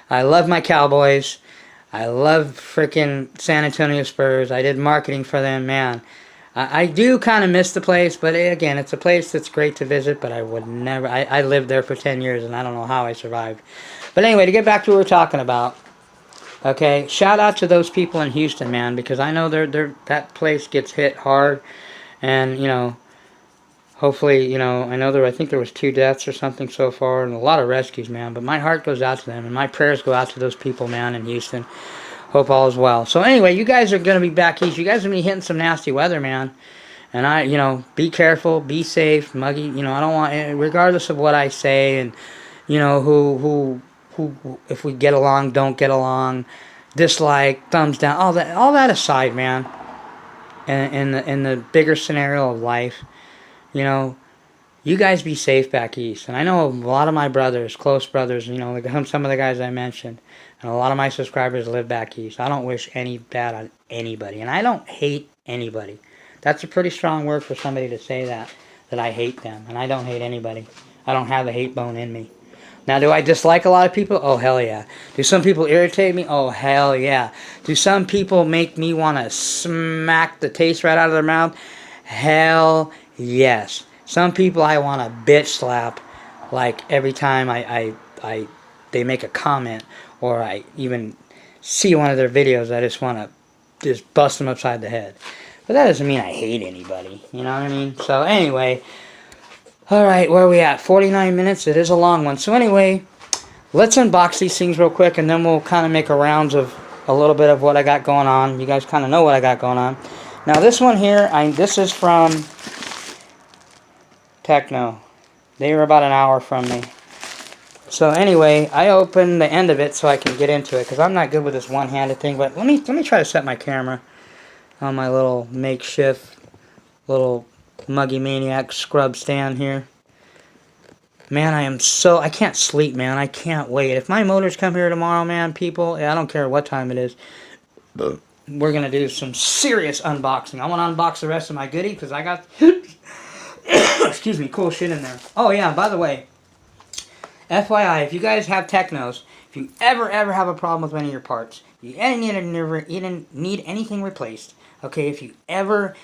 I love my Cowboys. I love freaking San Antonio Spurs. I did marketing for them, man. I do kind of miss the place, but again, it's a place that's great to visit, but I would never... I lived there for 10 years, and I don't know how I survived. But anyway, to get back to what we're talking about, okay, shout out to those people in Houston, man, because I know that place gets hit hard, and, you know, hopefully, you know, I think there was 2 deaths or something so far, and a lot of rescues, man, but my heart goes out to them, and my prayers go out to those people, man, in Houston. Hope all is well. So anyway, you guys are going to be back east. You guys are going to be hitting some nasty weather, man. And you know, be careful, be safe, muggy. You know, I don't want, regardless of what I say, and, you know, who, if we get along, don't get along, dislike, thumbs down, all that aside, man. In the bigger scenario of life, you know, you guys be safe back east. And I know a lot of my brothers, close brothers, you know, some of the guys I mentioned, and a lot of my subscribers live back east. I don't wish any bad on anybody. And I don't hate anybody. That's a pretty strong word for somebody to say that I hate them. And I don't hate anybody. I don't have a hate bone in me. Now, do I dislike a lot of people? Oh, hell yeah. Do some people irritate me? Oh, hell yeah. Do some people make me want to smack the taste right out of their mouth? Hell yes. Some people I want to bitch slap, like every time they make a comment, or I even see one of their videos. I just want to just bust them upside the head. But that doesn't mean I hate anybody. You know what I mean? So anyway, alright, where are we at? 49 minutes. It is a long one. So anyway, let's unbox these things real quick, and then we'll kind of make a rounds of a little bit of what I got going on. You guys kind of know what I got going on. Now this one here, this is from Techno. They were about an hour from me. So anyway, I opened the end of it so I can get into it, because I'm not good with this one-handed thing. But let me try to set my camera on my little makeshift little Muggy Maniac scrub stand here. Man, I can't sleep, man. I can't wait. If my motors come here tomorrow, man, people, I don't care what time it is, we're going to do some serious unboxing. I want to unbox the rest of my goodie, because I got, excuse me, cool shit in there. Oh, yeah, by the way, FYI, if you guys have Technos, if you ever have a problem with any of your parts, you need anything replaced, okay, if you ever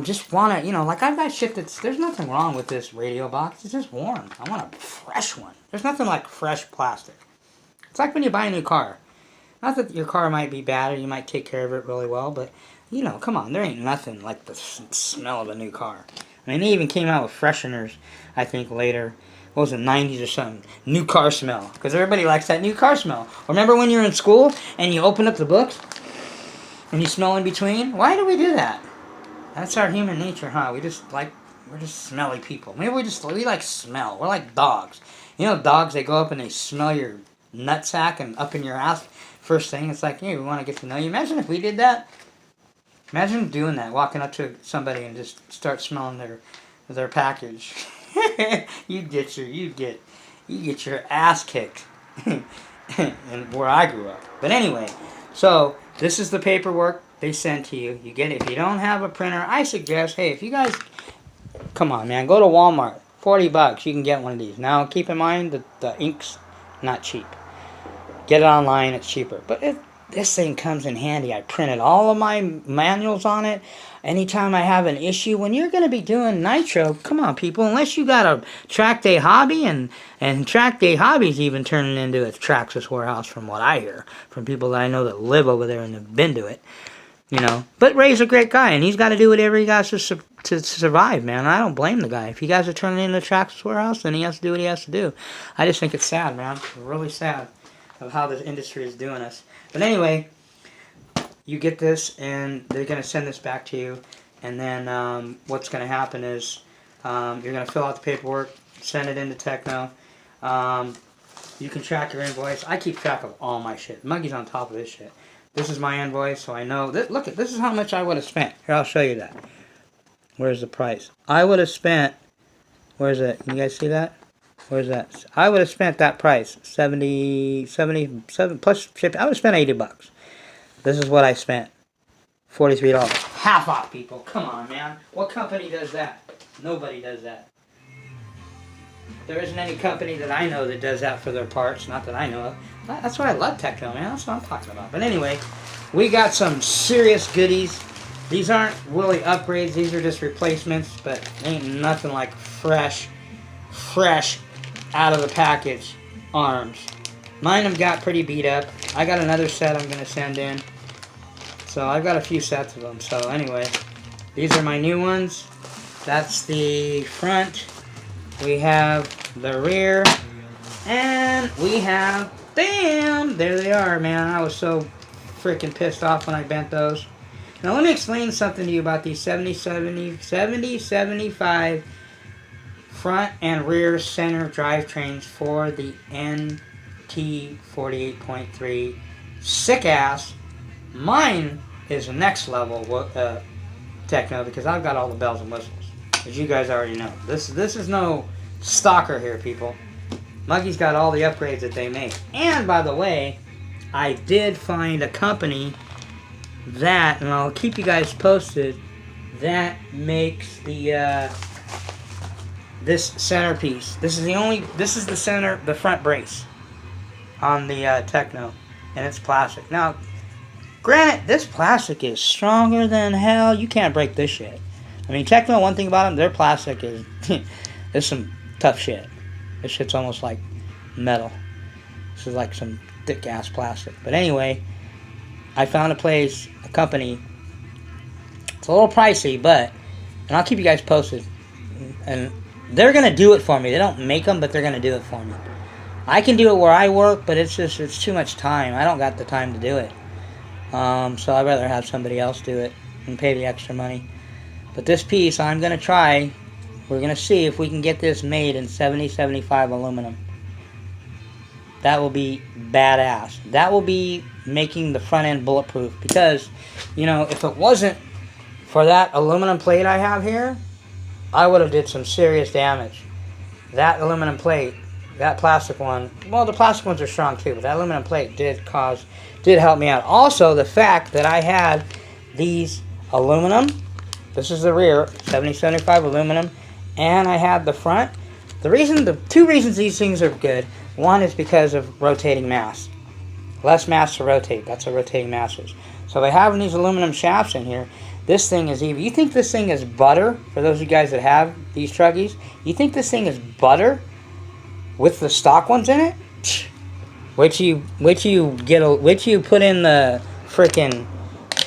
just want to, like I've got shit there's nothing wrong with this radio box, it's just warm. I want a fresh one. There's nothing like fresh plastic. It's like when you buy a new car. Not that your car might be bad or you might take care of it really well, but, come on, there ain't nothing like the smell of a new car. I mean, they even came out with fresheners, I think, later. What was it, 90s or something? New car smell. Because everybody likes that new car smell. Remember when you were in school and you open up the books and you smell in between? Why do we do that? That's our human nature, huh? We're just smelly people. Maybe we like smell. We're like dogs. Dogs, they go up and they smell your nutsack and up in your ass. First thing, it's like, hey, we want to get to know you. Imagine if we did that. Imagine doing that, walking up to somebody and just start smelling their package. you get your ass kicked. And where I grew up. But anyway, so this is the paperwork they send to you. You get it. If you don't have a printer, I suggest, hey, if you guys, come on, man, go to Walmart. $40, you can get one of these. Now, keep in mind that the ink's not cheap. Get it online, it's cheaper. But this thing comes in handy. I printed all of my manuals on it. Anytime I have an issue, when you're going to be doing nitro, come on, people, unless you got a track day hobby, and track day hobby's even turning into a Traxxas warehouse from what I hear, from people that I know that live over there and have been to it. But Ray's a great guy, and he's got to do whatever he got to survive, man. I don't blame the guy. If you guys are turning into a Traxxas warehouse, then he has to do what he has to do. I just think it's sad, man. It's really sad of how this industry is doing us. But anyway, you get this, and they're going to send this back to you, and then what's going to happen is you're going to fill out the paperwork, send it into Techno. You can track your invoice. I keep track of all my shit. Muggy's on top of this shit. This is my invoice, so I know. Look, this is how much I would have spent. Here, I'll show you that. Where's the price? I would have spent, where's it? Can you guys see that? Where's that? I would have spent that price, 77 plus shipping. I would have spent $80. This is what I spent, $43. Half off, people. Come on, man. What company does that? Nobody does that. There isn't any company that I know that does that for their parts. Not that I know of. That's why I love Techno, man. That's what I'm talking about. But anyway, we got some serious goodies. These aren't really upgrades. These are just replacements. But ain't nothing like fresh out of the package arms. Mine have got pretty beat up. I got another set I'm going to send in. So I've got a few sets of them. So anyway, these are my new ones. That's the front. We have the rear. And we have, bam! There they are, man. I was so freaking pissed off when I bent those. Now let me explain something to you about these 7075 front and rear center drivetrains for the NT48.3. Sick ass. Mine is the next level Techno, because I've got all the bells and whistles, as you guys already know. This is no stalker here, people. Muggy's got all the upgrades that they make. And by the way, I did find a company that, and I'll keep you guys posted, that makes the this centerpiece. This is the front brace on the Techno, and it's plastic. Now, granted, this plastic is stronger than hell. You can't break this shit. I mean, Techno, one thing about them, their plastic is it's some tough shit. This shit's almost like metal. This is like some thick ass plastic. But anyway, I found a company. It's a little pricey, but, and I'll keep you guys posted. And they're gonna do it for me. They don't make them, but they're gonna do it for me. I can do it where I work, but it's too much time. I don't got the time to do it. So I'd rather have somebody else do it and pay the extra money. But this piece, I'm going to try. We're going to see if we can get this made in 7075 aluminum. That will be badass. That will be making the front end bulletproof. Because, you know, if it wasn't for that aluminum plate I have here, I would have did some serious damage. That aluminum plate, that plastic one, well, the plastic ones are strong too, but that aluminum plate did help me out. Also, the fact that I had these aluminum, this is the rear, 7075 aluminum, and I had the front. The two reasons these things are good, one is because of rotating mass. Less mass to rotate, that's what rotating mass is. So by having these aluminum shafts in here, this thing is even, you think this thing is butter, for those of you guys that have these truggies, you think this thing is butter with the stock ones in it? Which you put in the frickin'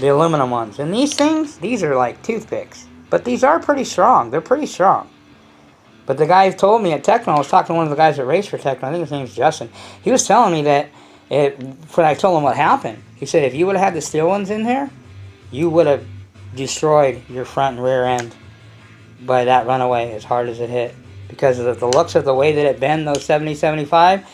the aluminum ones. And these things, these are like toothpicks. But these are pretty strong. They're pretty strong. But the guy told me at Techno, I was talking to one of the guys that raced for Techno, I think his name's Justin. He was telling me that, when I told him what happened, he said if you would have had the steel ones in there, you would have destroyed your front and rear end by that runaway as hard as it hit. Because of the looks of the way that it bent, those 7075,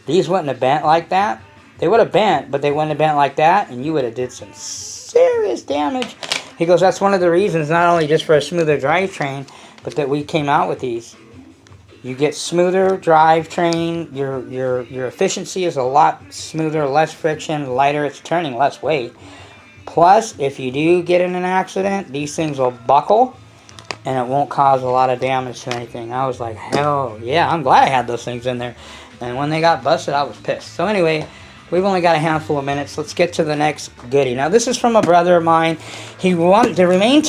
these wouldn't have bent like that. They would have bent, but they wouldn't have bent like that, and you would have did some serious damage. He goes, that's one of the reasons, not only just for a smoother drivetrain, but that we came out with these. You get smoother drivetrain, your efficiency is a lot smoother, less friction, lighter, it's turning less weight. Plus, if you do get in an accident, these things will buckle, and it won't cause a lot of damage to anything. I was like, hell yeah, I'm glad I had those things in there. And when they got busted, I was pissed. So anyway, we've only got a handful of minutes. Let's get to the next goodie. Now, this is from a brother of mine. He wanted to remain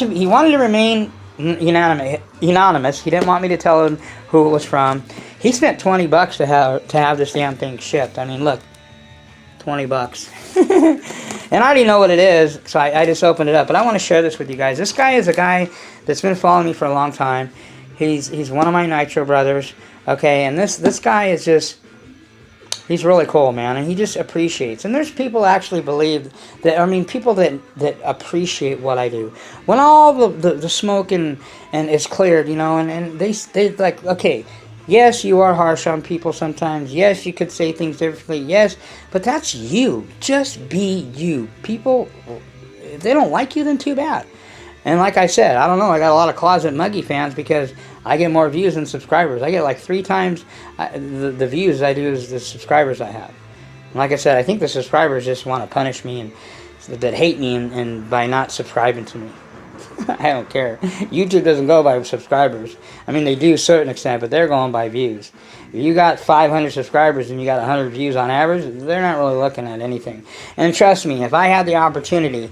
anonymous. He didn't want me to tell him who it was from. He spent $20 to have this damn thing shipped. I mean, look, $20. And I already know what it is, so I just opened it up. But I want to share this with you guys. This guy is a guy that's been following me for a long time. He's one of my Nitro brothers. Okay, and this guy is just, he's really cool, man, and he just appreciates. And there's people that actually believe that, I mean, people that appreciate what I do. When all the smoke and is cleared, you know, and they like, okay, yes, you are harsh on people sometimes. Yes, you could say things differently. Yes, but that's you. Just be you. People, if they don't like you, then too bad. And like I said, I don't know, I got a lot of closet Muggy fans because I get more views than subscribers. I get like 3 times the views I do as the subscribers I have. And like I said, I think the subscribers just want to punish me and that hate me and by not subscribing to me. I don't care. YouTube doesn't go by subscribers. I mean, they do to a certain extent, but they're going by views. If you got 500 subscribers and you got 100 views on average, they're not really looking at anything. And trust me, if I had the opportunity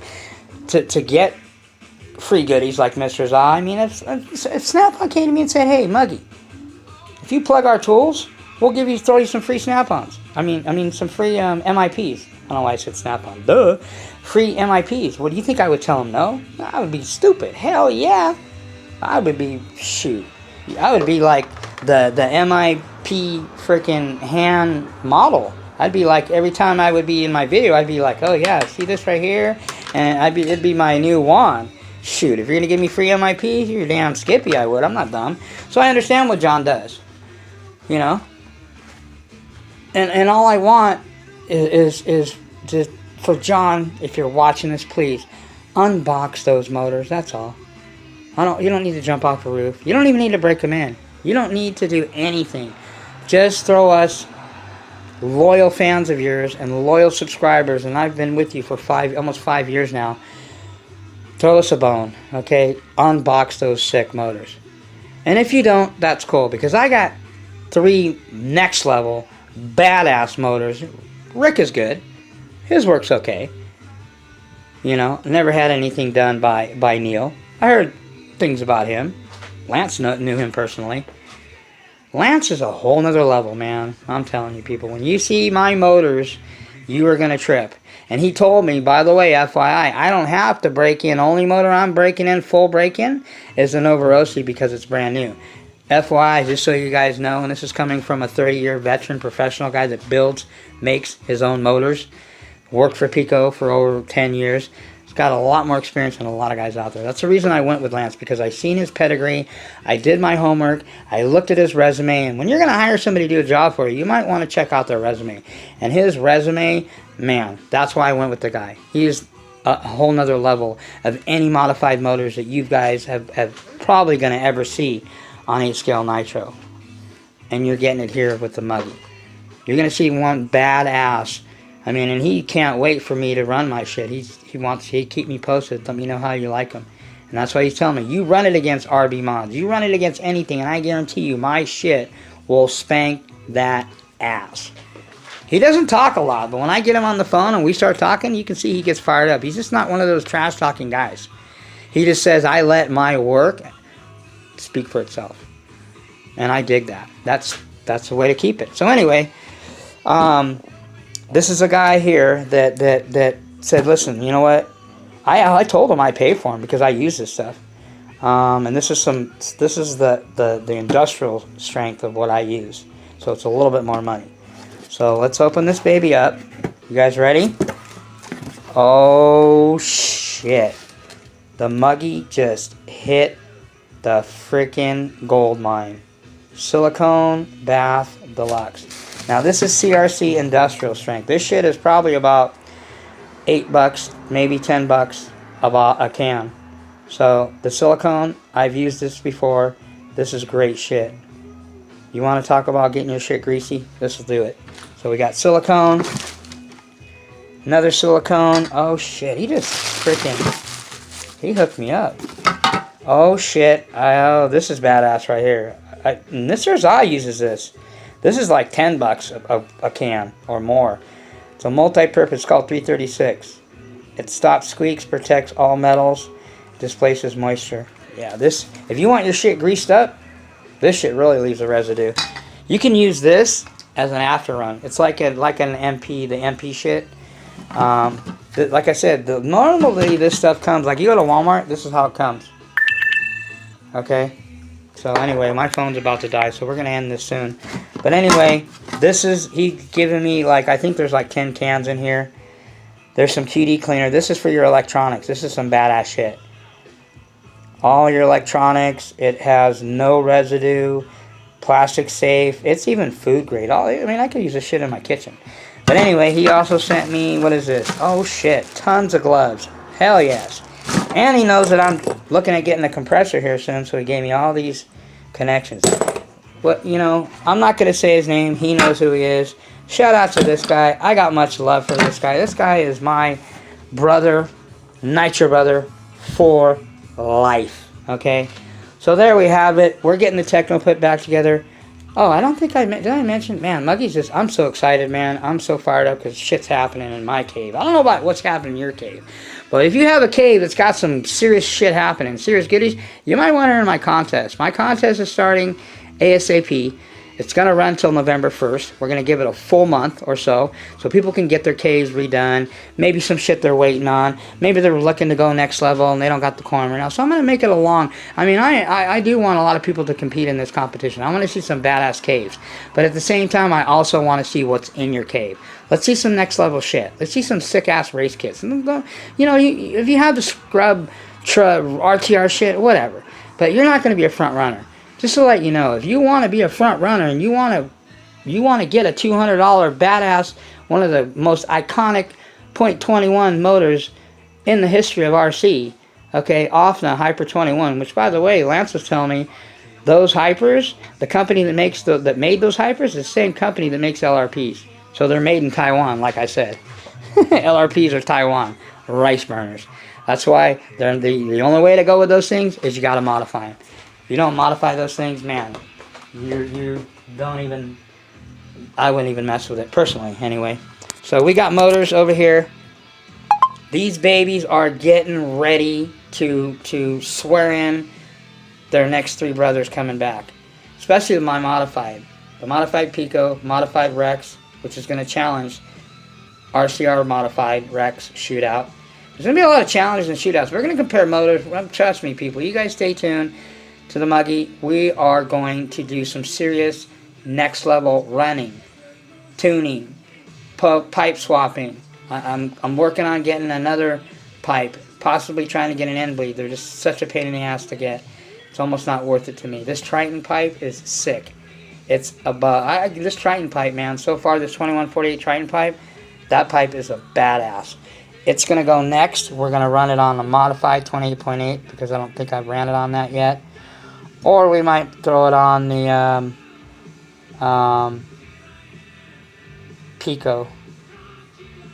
to get free goodies like Mr. Sahh, I mean, if Snap-on came to me and said, hey, Muggy, if you plug our tools, we'll throw you some free Snap-ons. I mean, some free MIPs. I don't know why I said Snap-on. Duh. Free MIPs. What do you think I would tell them no? I would be stupid. Hell yeah. I would be, shoot. I would be like the MIP freaking hand model. I'd be like, every time I would be in my video, I'd be like, oh yeah, see this right here? And it'd be my new wand. Shoot, if you're going to give me free MIPs, you're damn skippy, I would. I'm not dumb. So I understand what John does. You know? And all I want is just for John, if you're watching this, please unbox those motors. That's all. You don't need to jump off a roof. You don't even need to break them in. You don't need to do anything. Just throw us loyal fans of yours and loyal subscribers, and I've been with you for almost 5 years now. Throw us a bone, okay? Unbox those sick motors. And if you don't, that's cool, because I got 3 next level badass motors. Rick is good. His work's okay. You know, never had anything done by Neil. I heard things about him. Lance knew him personally. Lance is a whole nother level, man. I'm telling you, people. When you see my motors, you are going to trip. And he told me, by the way, FYI, I don't have to break in. Only motor I'm breaking in, full break-in, is the Novarosi because it's brand new. FYI, just so you guys know, and this is coming from a 30-year veteran professional guy that makes his own motors. Worked for Pico for over 10 years. He's got a lot more experience than a lot of guys out there. That's the reason I went with Lance, because I seen his pedigree. I did my homework. I looked at his resume. And when you're going to hire somebody to do a job for you, you might want to check out their resume. And his resume, man, that's why I went with the guy. He's a whole nother level of any modified motors that you guys have probably going to ever see on 8-scale nitro. And you're getting it here with the Muggy. You're going to see one badass. I mean, and he can't wait for me to run my shit. He keep me posted. Let me know how you like him. And that's why he's telling me, you run it against RB mods. You run it against anything, and I guarantee you my shit will spank that ass. He doesn't talk a lot, but when I get him on the phone and we start talking, you can see he gets fired up. He's just not one of those trash-talking guys. He just says, I let my work speak for itself. And I dig that. That's the way to keep it. So anyway, this is a guy here that said, listen, you know what? I told him I pay for him because I use this stuff. And this is the industrial strength of what I use. So it's a little bit more money. So let's open this baby up. You guys ready? Oh shit. The Muggy just hit the freaking gold mine. Silicone Bath Deluxe. Now this is CRC industrial strength. This shit is probably about $8, maybe $10 about a can. So the silicone, I've used this before. This is great shit. You want to talk about getting your shit greasy? This will do it. So we got silicone. Another silicone. Oh shit, he just freaking, he hooked me up. Oh shit, oh, this is badass right here. Mr. Sahh uses this. This is like $10 a can or more. It's a multi-purpose, called 336. It stops squeaks, protects all metals, displaces moisture. Yeah, this, if you want your shit greased up, this shit really leaves a residue. You can use this as an after run. It's like an MP, the MP shit. Like I said, normally this stuff comes, like you go to Walmart, this is how it comes. Okay? So anyway, my phone's about to die, so we're going to end this soon. But anyway, this is, he giving me like, I think there's like 10 cans in here. There's some QD cleaner. This is for your electronics. This is some badass shit. All your electronics. It has no residue. Plastic safe. It's even food grade. I mean, I could use this shit in my kitchen. But anyway, he also sent me, what is this? Oh shit, tons of gloves. Hell yes. And he knows that I'm looking at getting a compressor here soon, so he gave me all these connections. But, you know, I'm not going to say his name. He knows who he is. Shout out to this guy. I got much love for this guy. This guy is my brother, Nitro brother, for life. Okay? So there we have it. We're getting the Techno put back together. Oh, I don't think did I mention? Man, Muggy's just, I'm so excited, man. I'm so fired up because shit's happening in my cave. I don't know about what's happening in your cave. But if you have a cave that's got some serious shit happening, serious goodies, you might want to enter my contest. My contest is starting ASAP. It's going to run until November 1st. We're going to give it a full month or so people can get their caves redone. Maybe some shit they're waiting on. Maybe they're looking to go next level and they don't got the coin right now. So I'm going to make it a long... I mean, I do want a lot of people to compete in this competition. I want to see some badass caves. But at the same time, I also want to see what's in your cave. Let's see some next level shit. Let's see some sick-ass race kits. You know, if you have the scrub, RTR shit, whatever. But you're not going to be a front runner. Just to let you know, if you want to be a front runner and you want to get a $200 badass, one of the most iconic .21 motors in the history of RC, okay, OFNA Hyper 21, which by the way, Lance was telling me, those Hypers, the company that made those Hypers is the same company that makes LRPs. So they're made in Taiwan, like I said. LRPs are Taiwan, rice burners. That's why they're the only way to go with those things is you got to modify them. If you don't modify those things, man, you don't even, I wouldn't even mess with it, personally, anyway. So we got motors over here. These babies are getting ready to swear in their next three brothers coming back. Especially my modified. The modified Pico, modified Rex, which is going to challenge RCR modified Rex shootout. There's going to be a lot of challenges and shootouts. We're going to compare motors. Trust me, people. You guys stay tuned to the Muggy. We are going to do some serious next level running, tuning, pipe swapping, I'm working on getting another pipe, possibly trying to get an end bleed. They're just such a pain in the ass to get. It's almost not worth it to me. This Triton pipe is sick. It's above. This Triton pipe, man. So far, this 2148 Triton pipe, that pipe is a badass. It's gonna go next. We're gonna run it on a modified 28.8 because I don't think I've ran it on that yet. Or we might throw it on the Pico.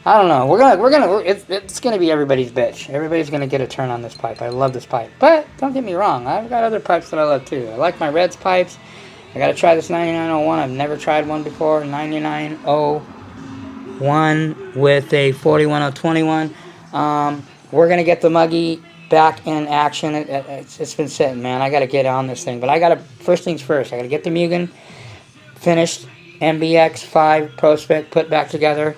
I don't know. It's gonna be everybody's bitch. Everybody's gonna get a turn on this pipe. I love this pipe, but don't get me wrong. I've got other pipes that I love too. I like my Reds pipes. I gotta try this 9901. I've never tried one before. 9901 with a 41021. We're gonna get the Muggy back in action. It's been sitting, man. I gotta get on this thing, but first things first. I gotta get the Mugen finished. MBX 5 Pro Spec put back together.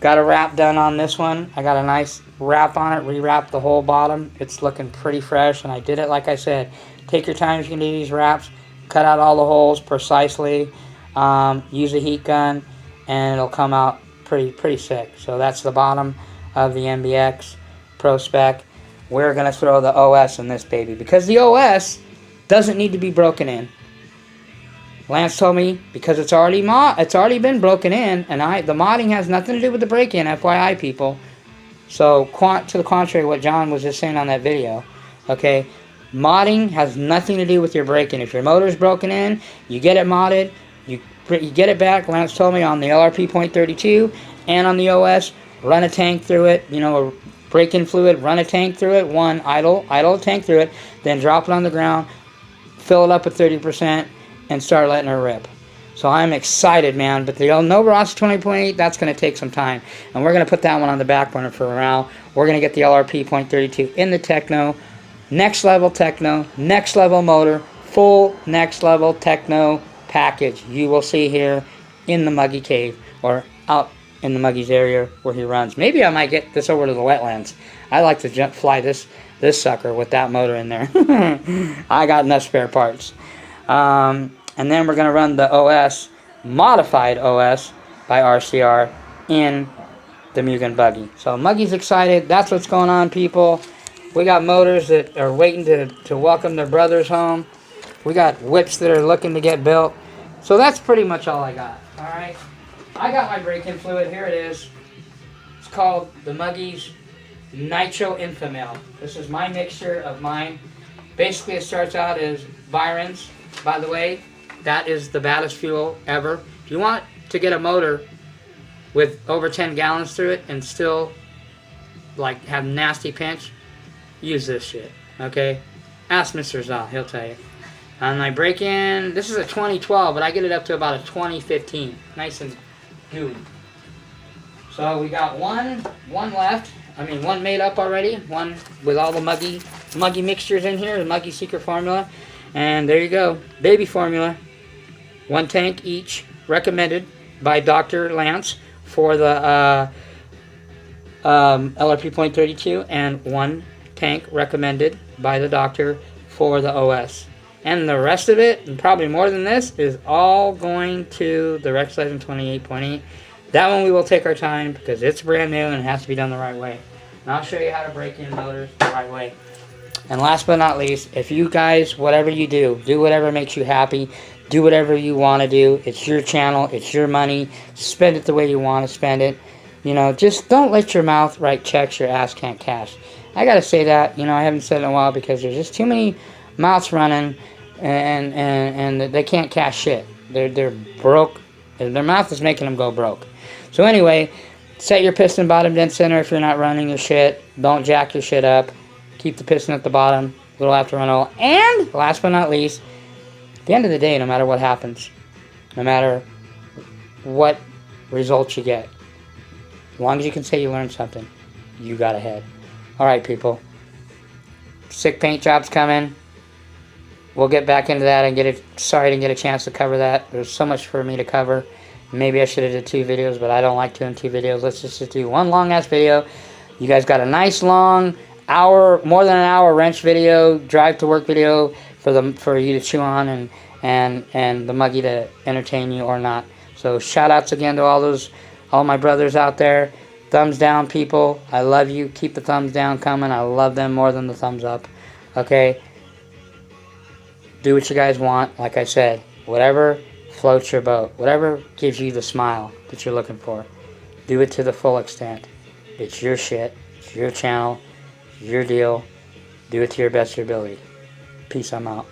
Got a wrap done on this one. I got a nice wrap on it, rewrapped the whole bottom. It's looking pretty fresh, and I did it like I said. Take your time if you can do these wraps. Cut out all the holes precisely. Use a heat gun, and it'll come out pretty sick. So that's the bottom of the MBX Pro Spec. We're going to throw the OS in this baby, because the OS doesn't need to be broken in. Lance told me because it's already been broken in, and the modding has nothing to do with the break-in, FYI, people. So to the contrary, what John was just saying on that video, okay, modding has nothing to do with your break-in. If your motor's broken in, you get it modded, you get it back. Lance told me on the LRP .32 and on the OS, run a tank through it, a break-in fluid, run a tank through it, idle a tank through it, then drop it on the ground, fill it up at 30%, and start letting her rip. So I'm excited, man. But the Nova Ross 20.8, that's going to take some time. And we're going to put that one on the back burner for a while. We're going to get the LRP .32 in the Techno. Next level Techno. Next level motor. Full next level Techno package. You will see here in the Muggy Cave. Or out in the Muggy's area where he runs. Maybe I might get this over to the wetlands. I like to fly this sucker with that motor in there. I got enough spare parts. And then we're going to run the OS, modified OS by RCR in the Mugen buggy. So Muggy's excited. That's what's going on, people. We got motors that are waiting to welcome their brothers home. We got whips that are looking to get built. So that's pretty much all I got. All right. I got my break-in fluid. Here it is. It's called the Muggy's Nitro Infamil. This is my mixture of mine. Basically, it starts out as Byron's. By the way, that is the baddest fuel ever. If you want to get a motor with over 10 gallons through it and still have nasty pinch, use this shit, okay? Ask Mr. Zah, he'll tell you. On my break-in, this is a 2012, but I get it up to about a 2015. Nice and gooey. So we got one left. One made up already. One with all the Muggy mixtures in here, the Muggy secret formula. And there you go, baby formula. 1 tank each, recommended by Dr. Lance for the LRP .32, and 1 tank recommended by the doctor for the OS. And the rest of it, and probably more than this, is all going to the Rex Legend 28.8. That one we will take our time because it's brand new and it has to be done the right way. And I'll show you how to break in motors the right way. And last but not least, if you guys, whatever you do whatever makes you happy. Do whatever you want to do. It's your channel. It's your money. Spend it the way you want to spend it. Just don't let your mouth write checks your ass can't cash. I got to say that. I haven't said it in a while because there's just too many mouths running and they can't cash shit. They're broke. Their mouth is making them go broke. So anyway, set your piston bottom dead center if you're not running your shit. Don't jack your shit up. Keep the piston at the bottom. Little after run oil. And last but not least, at the end of the day, no matter what happens, no matter what results you get, as long as you can say you learned something, you got ahead. Alright, people. Sick paint job's coming. We'll get back into that and sorry I didn't get a chance to cover that. There's so much for me to cover. Maybe I should have did 2 videos, but I don't like doing 2 videos. Let's just do one long ass video. You guys got a nice long more than an hour wrench video, drive to work video for you to chew on and the Muggy to entertain you or not. So shout outs again to all my brothers out there. Thumbs down, people. I love you. Keep the thumbs down coming. I love them more than the thumbs up. Okay? Do what you guys want. Like I said, whatever floats your boat. Whatever gives you the smile that you're looking for. Do it to the full extent. It's your shit. It's your channel. It's your deal. Do it to your best of your ability. Peace, I'm out.